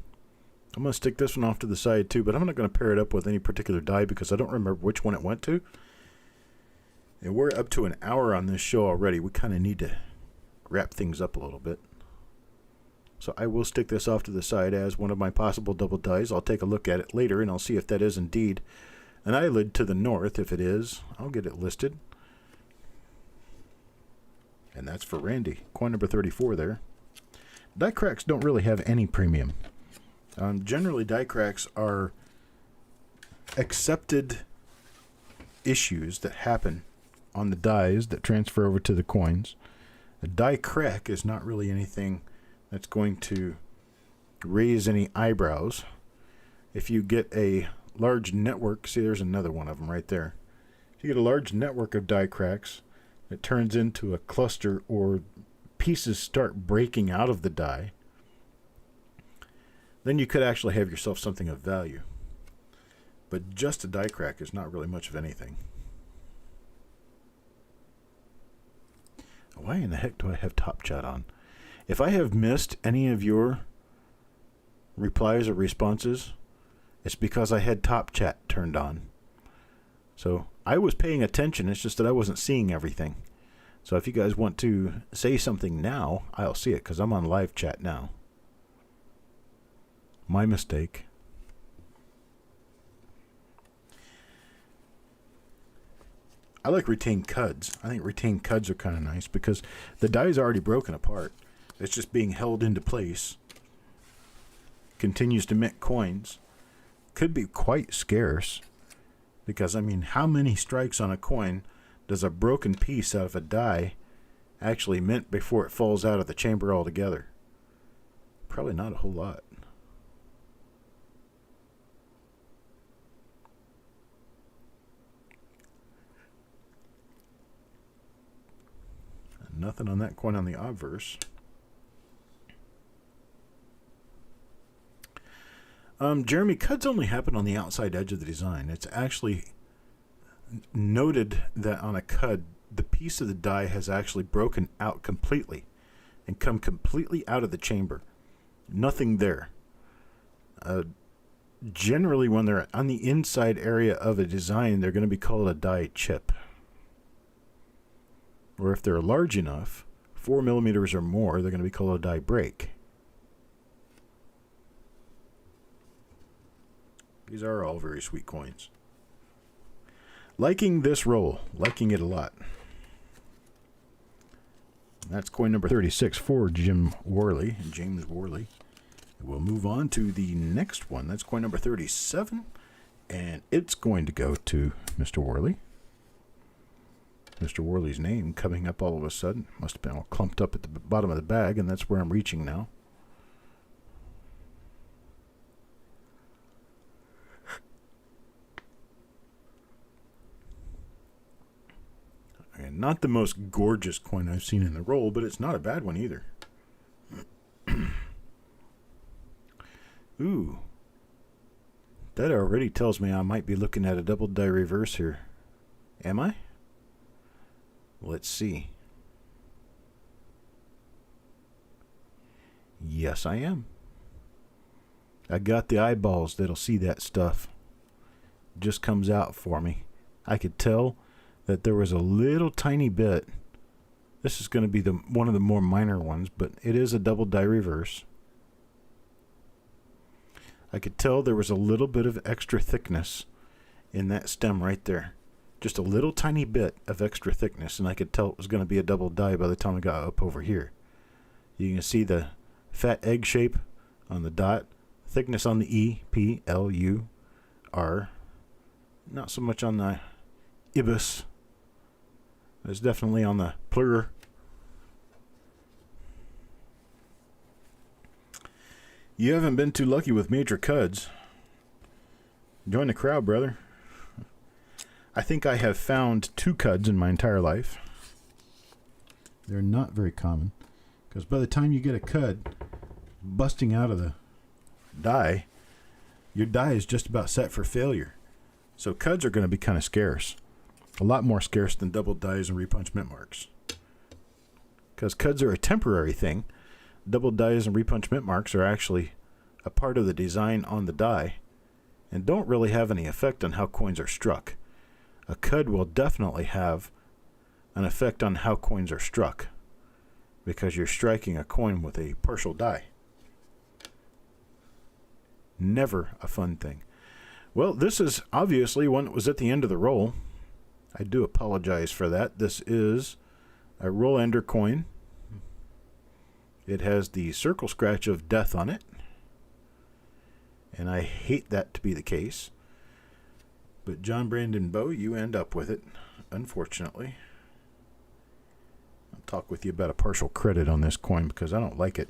I'm going to stick this one off to the side too, but I'm not going to pair it up with any particular die because I don't remember which one it went to. And we're up to an hour on this show already. We kind of need to wrap things up a little bit. So I will stick this off to the side as one of my possible double dies. I'll take a look at it later and I'll see if that is indeed an eyelid to the north. If it is, I'll get it listed. And that's for Randy. Coin number 34 there. Die cracks don't really have any premium. Generally, die cracks are accepted issues that happen on the dies that transfer over to the coins. A die crack is not really anything that's going to raise any eyebrows. If you get a large network, see there's another one of them right there. If you get a large network of die cracks, it turns into a cluster or pieces start breaking out of the die, then you could actually have yourself something of value. But just a die crack is not really much of anything. Why in the heck do I have Top Chat on? If I have missed any of your replies or responses, it's because I had Top Chat turned on. So I was paying attention, it's just that I wasn't seeing everything. So if you guys want to say something now, I'll see it because I'm on live chat now. My mistake. I like retained cuds. I think retained cuds are kind of nice because the die is already broken apart. It's just being held into place. Continues to mint coins. Could be quite scarce. Because, I mean, how many strikes on a coin does a broken piece out of a die actually mint before it falls out of the chamber altogether? Probably not a whole lot. Nothing on that coin on the obverse. Jeremy, cuds only happen on the outside edge of the design. It's actually noted that on a cud, the piece of the die has actually broken out completely and come completely out of the chamber. Nothing there. Generally, when they're on the inside area of a design, they're going to be called a die chip. Or if they're large enough, 4 millimeters or more, they're going to be called a die break. These are all very sweet coins. Liking this roll. Liking it a lot. That's coin number 36 for James Worley. We'll move on to the next one. That's coin number 37. And it's going to go to Mr. Worley. Mr. Worley's name coming up all of a sudden. Must have been all clumped up at the bottom of the bag, and that's where I'm reaching now. And not the most gorgeous coin I've seen in the roll, but it's not a bad one either. Ooh. That already tells me I might be looking at a double die reverse here. Am I? Let's see. Yes, I am. I got the eyeballs that'll see that stuff. Just comes out for me. I could tell that there was a little tiny bit. This is going to be one of the more minor ones, but it is a double die reverse. I could tell there was a little bit of extra thickness in that stem right there. Just a little tiny bit of extra thickness, and I could tell it was going to be a double die by the time I got up over here. You can see the fat egg shape on the dot, thickness on the E, P, L, U, R. Not so much on the ibis. It's definitely on the plur. You haven't been too lucky with major cuds. Join the crowd, brother. I think I have found 2 cuds in my entire life. They're not very common, because by the time you get a cud busting out of the die, your die is just about set for failure. So cuds are going to be kind of scarce. A lot more scarce than double dies and repunch mint marks. Because cuds are a temporary thing. Double dies and repunch mint marks are actually a part of the design on the die and don't really have any effect on how coins are struck. A cud will definitely have an effect on how coins are struck because you're striking a coin with a partial die. Never a fun thing. Well, this is obviously one that was at the end of the roll. I do apologize for that. This is a roll ender coin. It has the circle scratch of death on it. And I hate that to be the case. But John Brandon Bow, you end up with it, unfortunately. I'll talk with you about a partial credit on this coin because I don't like it.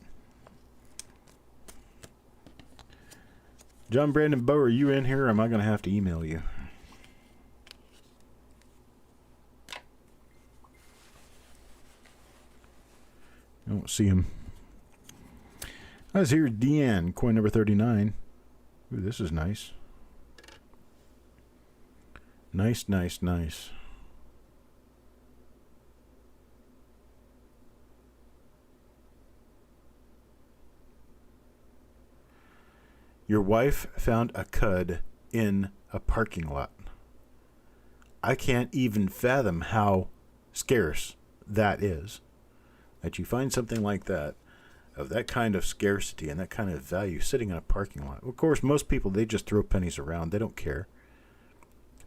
John Brandon Bow, are you in here or am I going to have to email you? I don't see him. I was here, Deanne, coin number 39. Ooh, this is nice. Nice, nice, nice. Your wife found a cud in a parking lot. I can't even fathom how scarce that is. That you find something like that, of that kind of scarcity and that kind of value sitting in a parking lot. Of course, most people, they just throw pennies around. They don't care.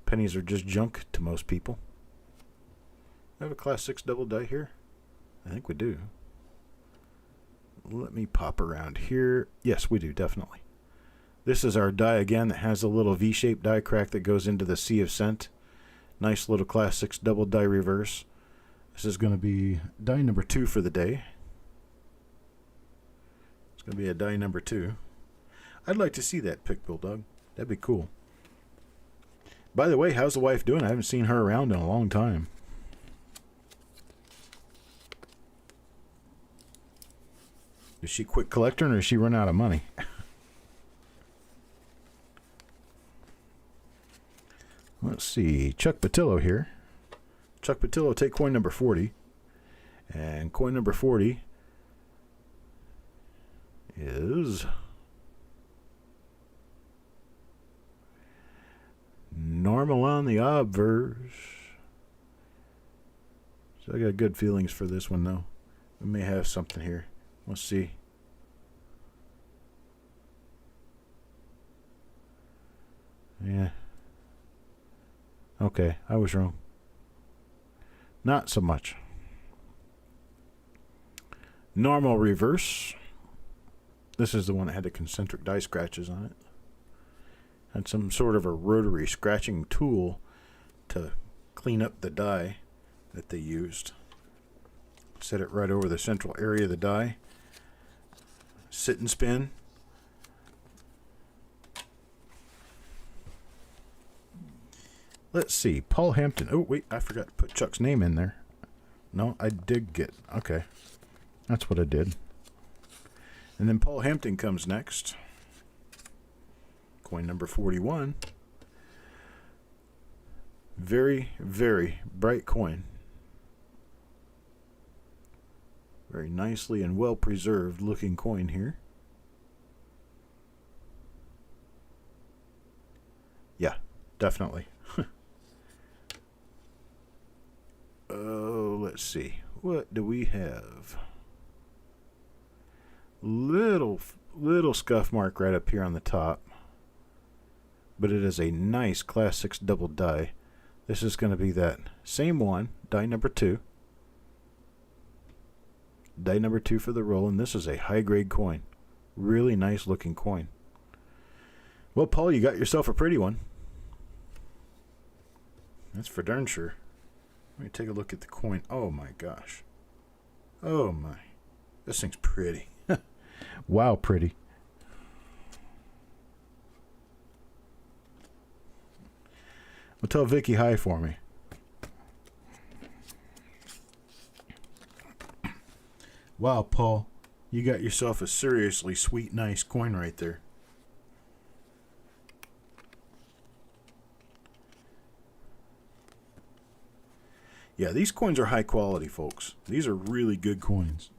Pennies are just junk to most people. I have a class 6 double die here? I think we do. Let me pop around here. Yes, we do, definitely. This is our die again that has a little V-shaped die crack that goes into the sea of scent. Nice little class 6 double die reverse. This is going to be die number 2 for the day. It's going to be a die number 2. I'd like to see that pick, Bulldog. That'd be cool. By the way, how's the wife doing? I haven't seen her around in a long time. Is she quit collecting or is she run out of money? Let's see. Chuck Patillo here. Chuck Patillo, take coin number 40. And coin number 40 is normal on the obverse. So I got good feelings for this one, though. We may have something here. Let's see. Yeah. Okay, I was wrong. Not so much. Normal reverse. This is the one that had the concentric die scratches on it. Had some sort of a rotary scratching tool to clean up the die that they used. Set it right over the central area of the die. Sit and spin. Let's see. Paul Hampton. Oh, wait. I forgot to put Chuck's name in there. No, I did get. Okay. That's what I did. And then Paul Hampton comes next. Coin number 41. Very, very bright coin. Very nicely and well preserved looking coin here. Yeah, definitely. Oh, let's see. What do we have? Little scuff mark right up here on the top. But it is a nice Class 6 double die. This is going to be that same one, die number 2. Die number 2 for the roll, and this is a high-grade coin. Really nice looking coin. Well, Paul, you got yourself a pretty one. That's for darn sure. Let me take a look at the coin. Oh my gosh. Oh my. This thing's pretty. Wow, pretty. Well, tell Vicky hi for me. Wow, Paul. You got yourself a seriously sweet, nice coin right there. Yeah, these coins are high quality, folks. These are really good coins.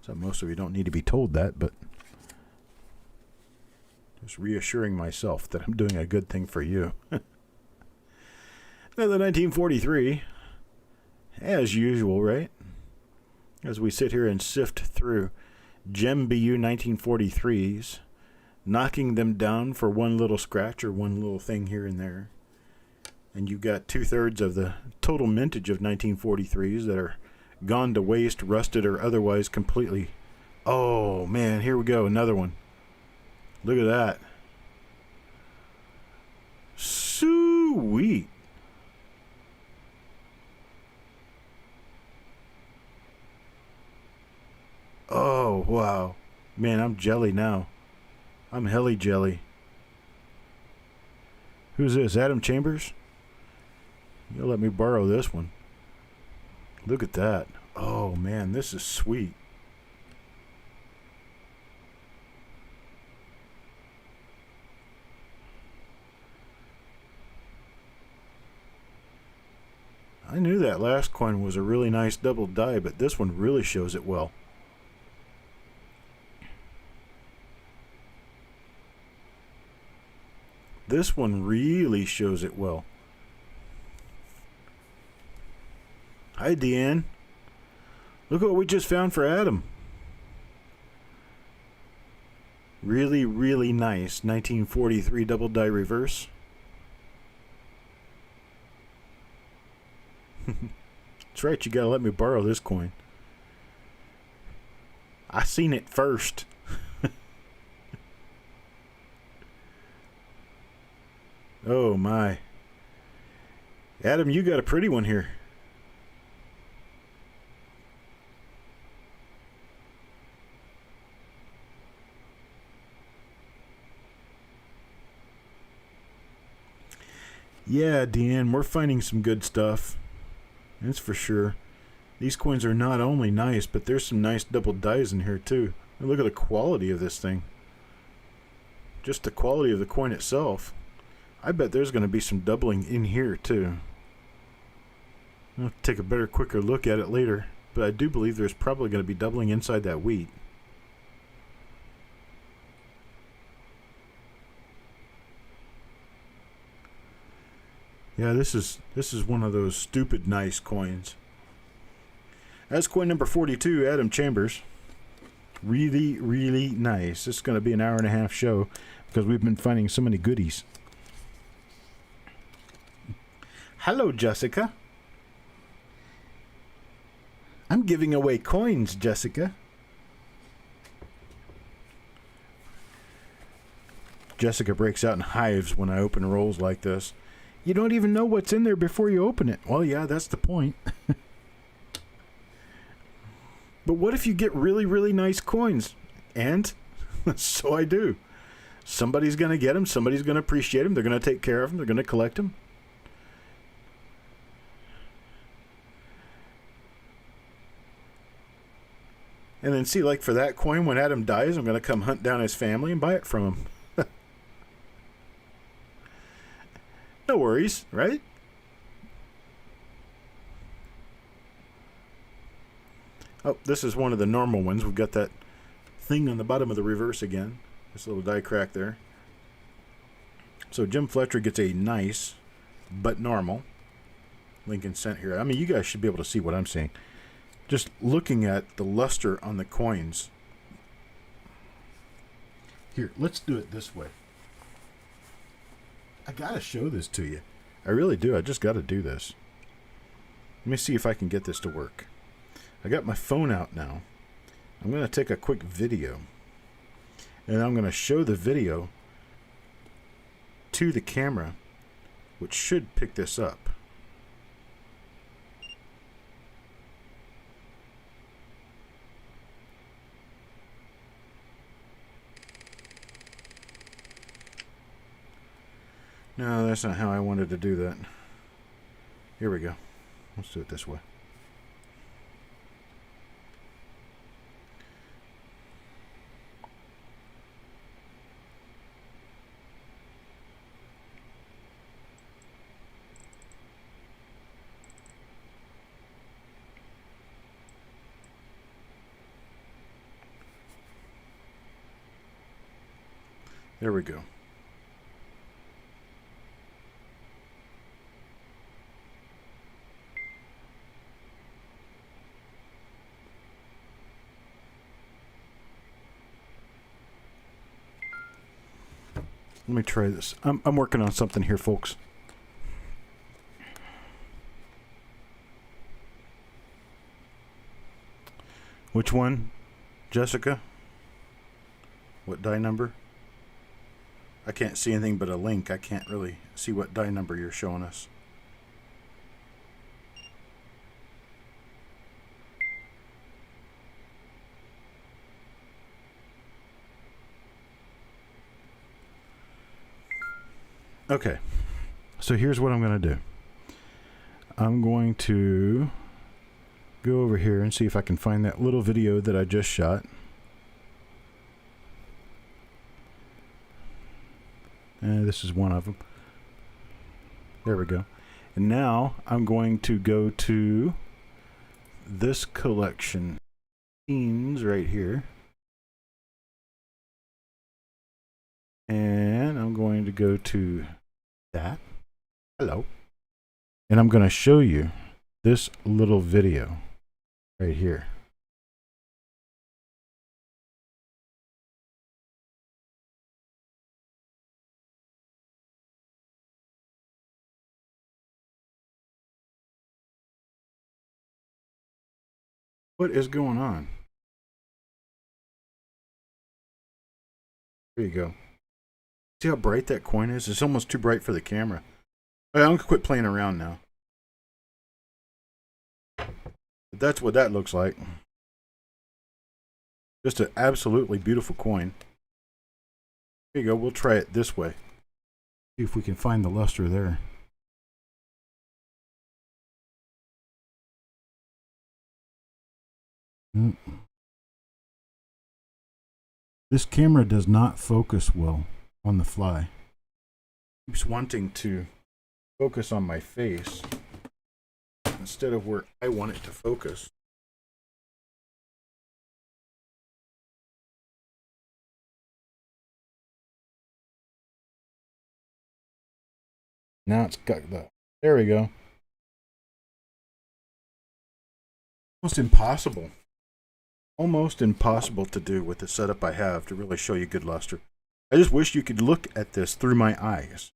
So most of you don't need to be told that, but just reassuring myself that I'm doing a good thing for you. Another 1943, as usual, right? As we sit here and sift through Gem BU 1943s, knocking them down for one little scratch or one little thing here and there. And you've got 2/3 of the total mintage of 1943s that are gone to waste, rusted, or otherwise completely. Oh, man, here we go. Another one. Look at that. Sweet. Oh, wow. Man, I'm jelly now. I'm helly jelly. Who's this? Adam Chambers? You'll let me borrow this one. Look at that. Oh, man, this is sweet. I knew that last coin was a really nice double die, but this one really shows it well. This one really shows it well. Hi, Deanne. Look what we just found for Adam. Really, really nice 1943 double die reverse. That's right, you gotta let me borrow this coin. I seen it first. Oh my. Adam, you got a pretty one here. Yeah, Deanne, we're finding some good stuff. That's for sure. These coins are not only nice, but there's some nice double dies in here too. And look at the quality of this thing. Just the quality of the coin itself. I bet there's going to be some doubling in here too. I'll take a better, quicker look at it later, but I do believe there's probably going to be doubling inside that wheat. Yeah, this is one of those stupid nice coins. That's coin number 42, Adam Chambers. Really, really nice. This is going to be an hour-and-a-half show because we've been finding so many goodies. Hello, Jessica. I'm giving away coins, Jessica. Jessica breaks out in hives when I open rolls like this. You don't even know what's in there before you open it. Well, yeah, that's the point. But what if you get really, really nice coins? And so I do. Somebody's going to get them. Somebody's going to appreciate them. They're going to take care of them. They're going to collect them. And then see, like for that coin, when Adam dies, I'm going to come hunt down his family and buy it from him. No worries, right? Oh, this is one of the normal ones. We've got that thing on the bottom of the reverse again. This little die crack there. So Jim Fletcher gets a nice but normal Lincoln cent here. I mean, you guys should be able to see what I'm seeing. Just looking at the luster on the coins. Here, let's do it this way. I gotta show this to you. I really do. I just gotta do this. Let me see if I can get this to work. I got my phone out now. I'm going to take a quick video. And I'm going to show the video to the camera, which should pick this up. No, that's not how I wanted to do that. Here we go. Let's do it this way. There we go. Let me try this. I'm working on something here, folks. Which one, Jessica? What die number? I can't see anything but a link. I can't really see what die number you're showing us. Okay, so here's what I'm going to do. I'm going to go over here and see if I can find that little video that I just shot. This is one of them. There we go. And now I'm going to go to this collection. Scenes right here. And I'm going to go to that. Hello. And I'm going to show you this little video right here. What is going on? There you go. See how bright that coin is? It's almost too bright for the camera. I'm going to quit playing around now. But that's what that looks like. Just an absolutely beautiful coin. There you go. We'll try it this way. See if we can find the luster there. Mm. This camera does not focus well on the fly. It keeps wanting to focus on my face instead of where I want it to focus. Now it's got the... There we go. Almost impossible to do with the setup I have to really show you good luster. I just wish you could look at this through my eyes.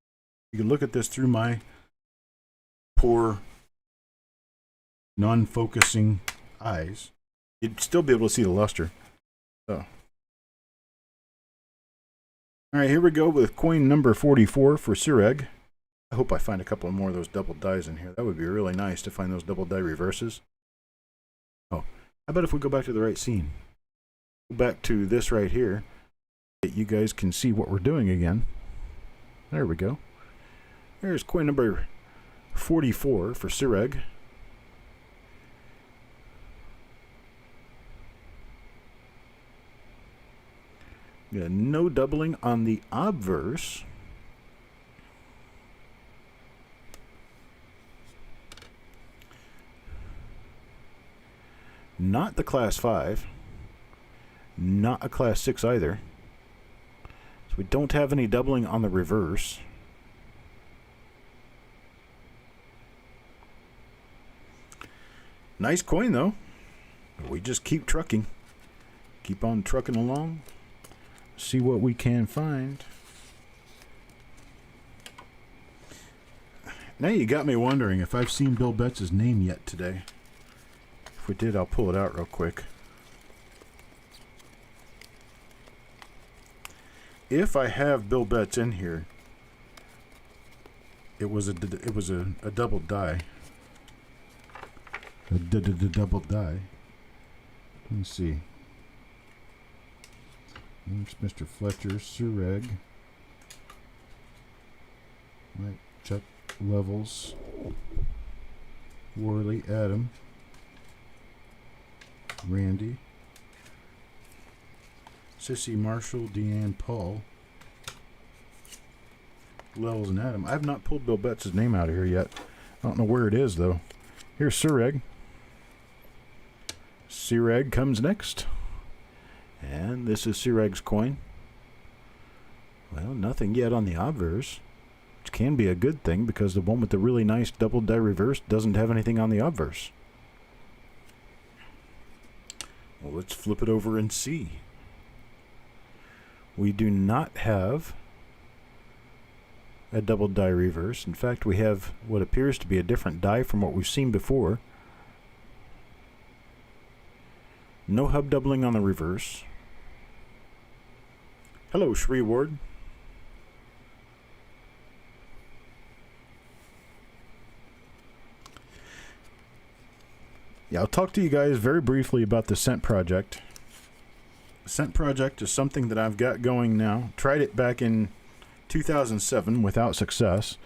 You could look at this through my poor, non-focusing eyes. You'd still be able to see the luster. So. Alright, here we go with coin number 44 for Sureg. I hope I find a couple more of those double dies in here. That would be really nice to find those double die reverses. Oh, how about if we go back to the right scene? Go back to this right here. That you guys can see what we're doing again. There we go. There's coin number 44 for Sureg. Got no doubling on the obverse. Not the class 5. Not a class 6 either. So we don't have any doubling on the reverse. Nice coin though. We just keep trucking. Keep on trucking along. See what we can find. Now you got me wondering if I've seen Bill Betts' name yet today. If we did, I'll pull it out real quick. If I have Bill Betts in here, it was a double die. A double die. Let me see. It's Mr. Fletcher, Sureg, right, Chuck Levels, Worley, Adam, Randy, Sissy, Marshall, Deanne, Paul, Levels, and Adam. I have not pulled Bill Betts' name out of here yet. I don't know where it is though. Here's Sureg. Sureg comes next. And this is Sureg's coin. Well, nothing yet on the obverse, which can be a good thing because the one with the really nice double die reverse doesn't have anything on the obverse. Well, let's flip it over and see. We do not have a double die reverse. In fact, we have what appears to be a different die from what we've seen before. No hub doubling on the reverse. Hello, Shree Ward. Yeah, I'll talk to you guys very briefly about the Scent Project. The Scent Project is something that I've got going now. Tried it back in 2007 without success.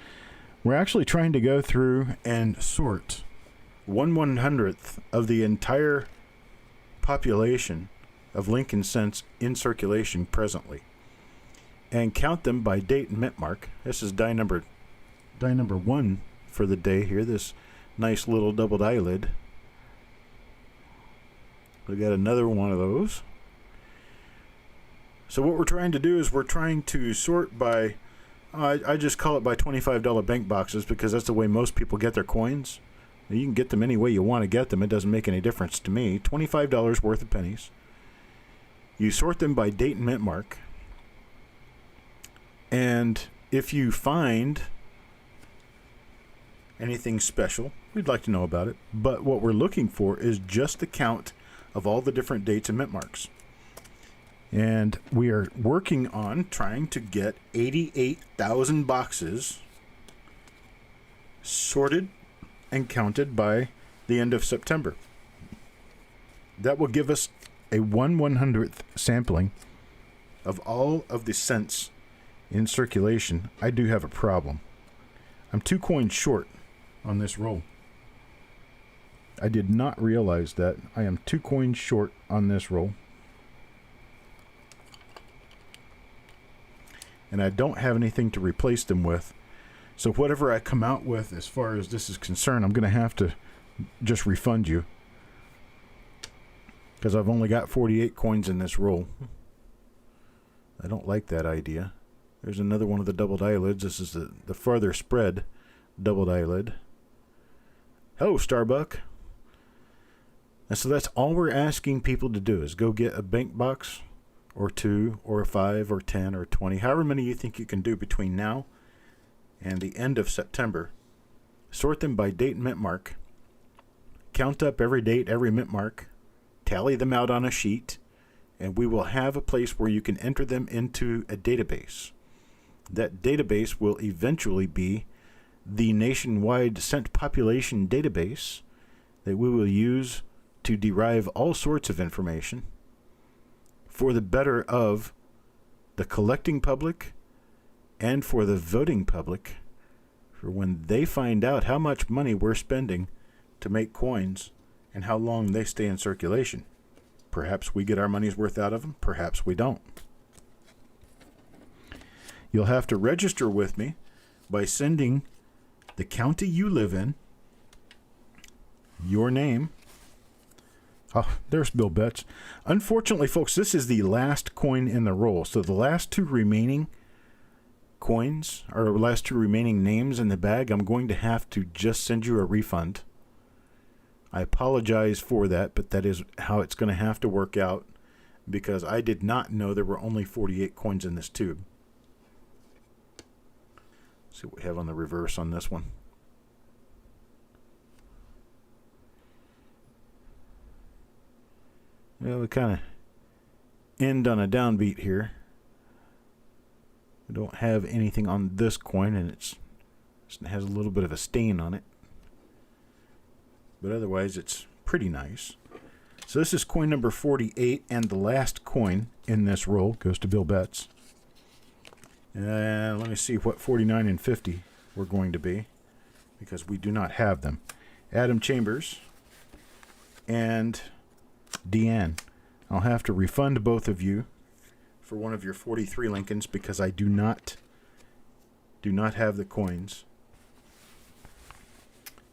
We're actually trying to go through and sort 1/100th of the entire population of Lincoln scents in circulation presently, and count them by date and mint mark. This is die number 1 for the day here. This nice little doubled eyelid. We got another one of those. So what we're trying to do is we're trying to sort by, I just call it by $25 bank boxes because that's the way most people get their coins. You can get them any way you want to get them. It doesn't make any difference to me. $25 worth of pennies. You sort them by date and mint mark. And if you find anything special, we'd like to know about it. But what we're looking for is just the count of all the different dates and mint marks. And we are working on trying to get 88,000 boxes sorted and counted by the end of September. That will give us a 1/100th sampling of all of the scents in circulation. I do have a problem. I'm 2 coins short on this roll. I did not realize that. I am 2 coins short on this roll. And I don't have anything to replace them with. So whatever I come out with as far as this is concerned, I'm going to have to just refund you. Because I've only got 48 coins in this roll. I don't like that idea. There's another one of the doubled eyelids. This is the farther spread doubled eyelid. Hello, Starbuck. And so that's all we're asking people to do is go get a bank box or 2 or 5 or 10 or 20, however many you think you can do between now and the end of September. Sort them by date and mint mark. Count up every date, every mint mark. Tally them out on a sheet. And we will have a place where you can enter them into a database. That database will eventually be the nationwide cent population database that we will use to derive all sorts of information for the better of the collecting public and for the voting public, for when they find out how much money we're spending to make coins and how long they stay in circulation. Perhaps we get our money's worth out of them, perhaps we don't. You'll have to register with me by sending the county you live in, your name. Oh, there's Bill Betts. Unfortunately, folks, this is the last coin in the roll. So the last 2 remaining coins, or last 2 remaining names in the bag, I'm going to have to just send you a refund. I apologize for that, but that is how it's going to have to work out because I did not know there were only 48 coins in this tube. Let's see what we have on the reverse on this one. Well, we kind of end on a downbeat here. We don't have anything on this coin, and it has a little bit of a stain on it. But otherwise, it's pretty nice. So this is coin number 48, and the last coin in this roll goes to Bill Betts. And let me see what 49 and 50 we're going to be, because we do not have them. Adam Chambers and Deanne. I'll have to refund both of you for one of your 43 Lincolns because I do not have the coins.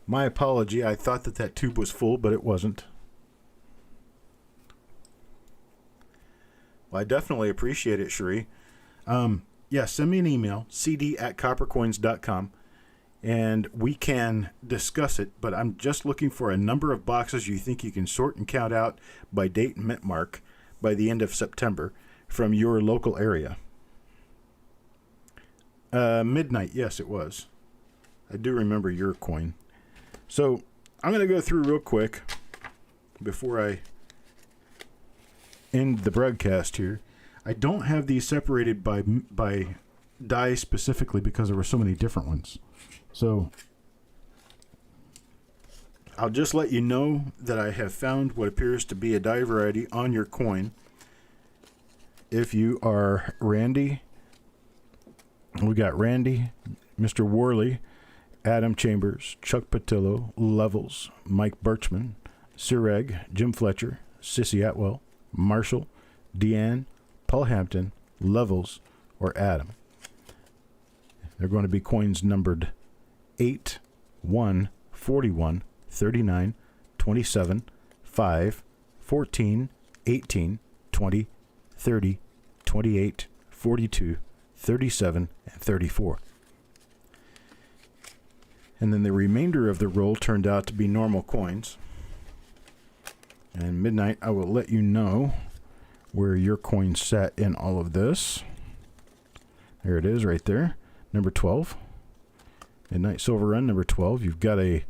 My apology. I thought that tube was full, but it wasn't. Well, I definitely appreciate it, Cherie. Yeah, send me an email, cd@coppercoins.com, and we can discuss it, but I'm just looking for a number of boxes you think you can sort and count out by date and mint mark by the end of September from your local area. Midnight, yes, it was. I do remember your coin. So I'm going to go through real quick before I end the broadcast here. I don't have these separated by die specifically because there were so many different ones. So I'll just let you know that I have found what appears to be a die variety on your coin. If you are Randy, we got Randy, Mr. Worley, Adam Chambers, Chuck Patillo, Levels, Mike Birchman, Sireg, Jim Fletcher, Sissy Atwell, Marshall, Deanne, Paul Hampton, Levels, or Adam. They're going to be coins numbered 8, 1, 41, 39, 27, 5, 14, 18, 20, 30, 28, 42, 37, and 34. And then the remainder of the roll turned out to be normal coins. And Midnight, I will let you know where your coin sat in all of this. There it is right there. Number 12. Midnight Silver Run, number 12. You've got a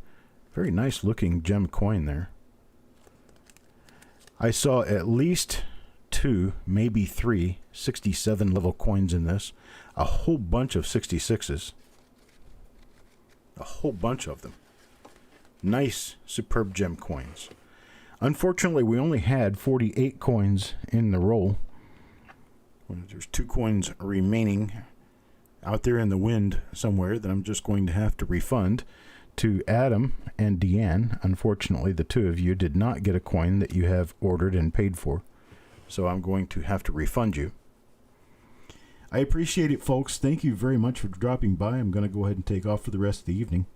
very nice looking gem coin there. I saw at least 2, maybe 3, 67 level coins in this. A whole bunch of 66s. A whole bunch of them. Nice, superb gem coins. Unfortunately, we only had 48 coins in the roll. There's 2 coins remaining out there in the wind somewhere that I'm just going to have to refund to Adam and Deanne. Unfortunately, the two of you did not get a coin that you have ordered and paid for, so I'm going to have to refund you. I appreciate it, folks. Thank you very much for dropping by. I'm going to go ahead and take off for the rest of the evening.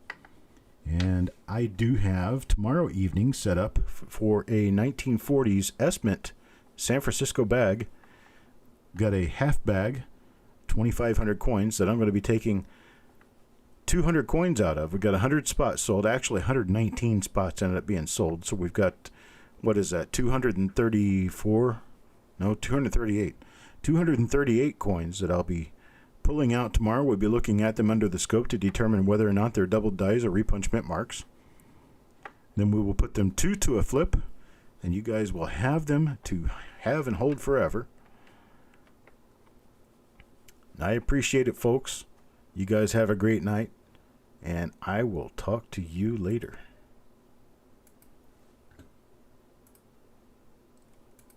And I do have tomorrow evening set up for a 1940s S-Mint San Francisco bag. Got a half bag, 2,500 coins that I'm going to be taking 200 coins out of. We've got 100 spots sold. Actually, 119 spots ended up being sold. So we've got, what is that, 234? No, 238. 238 coins that I'll be pulling out tomorrow. We'll be looking at them under the scope to determine whether or not they're double dies or repunch mint marks. Then we will put them 2 to a flip, and you guys will have them to have and hold forever. I appreciate it, folks. You guys have a great night, and I will talk to you later.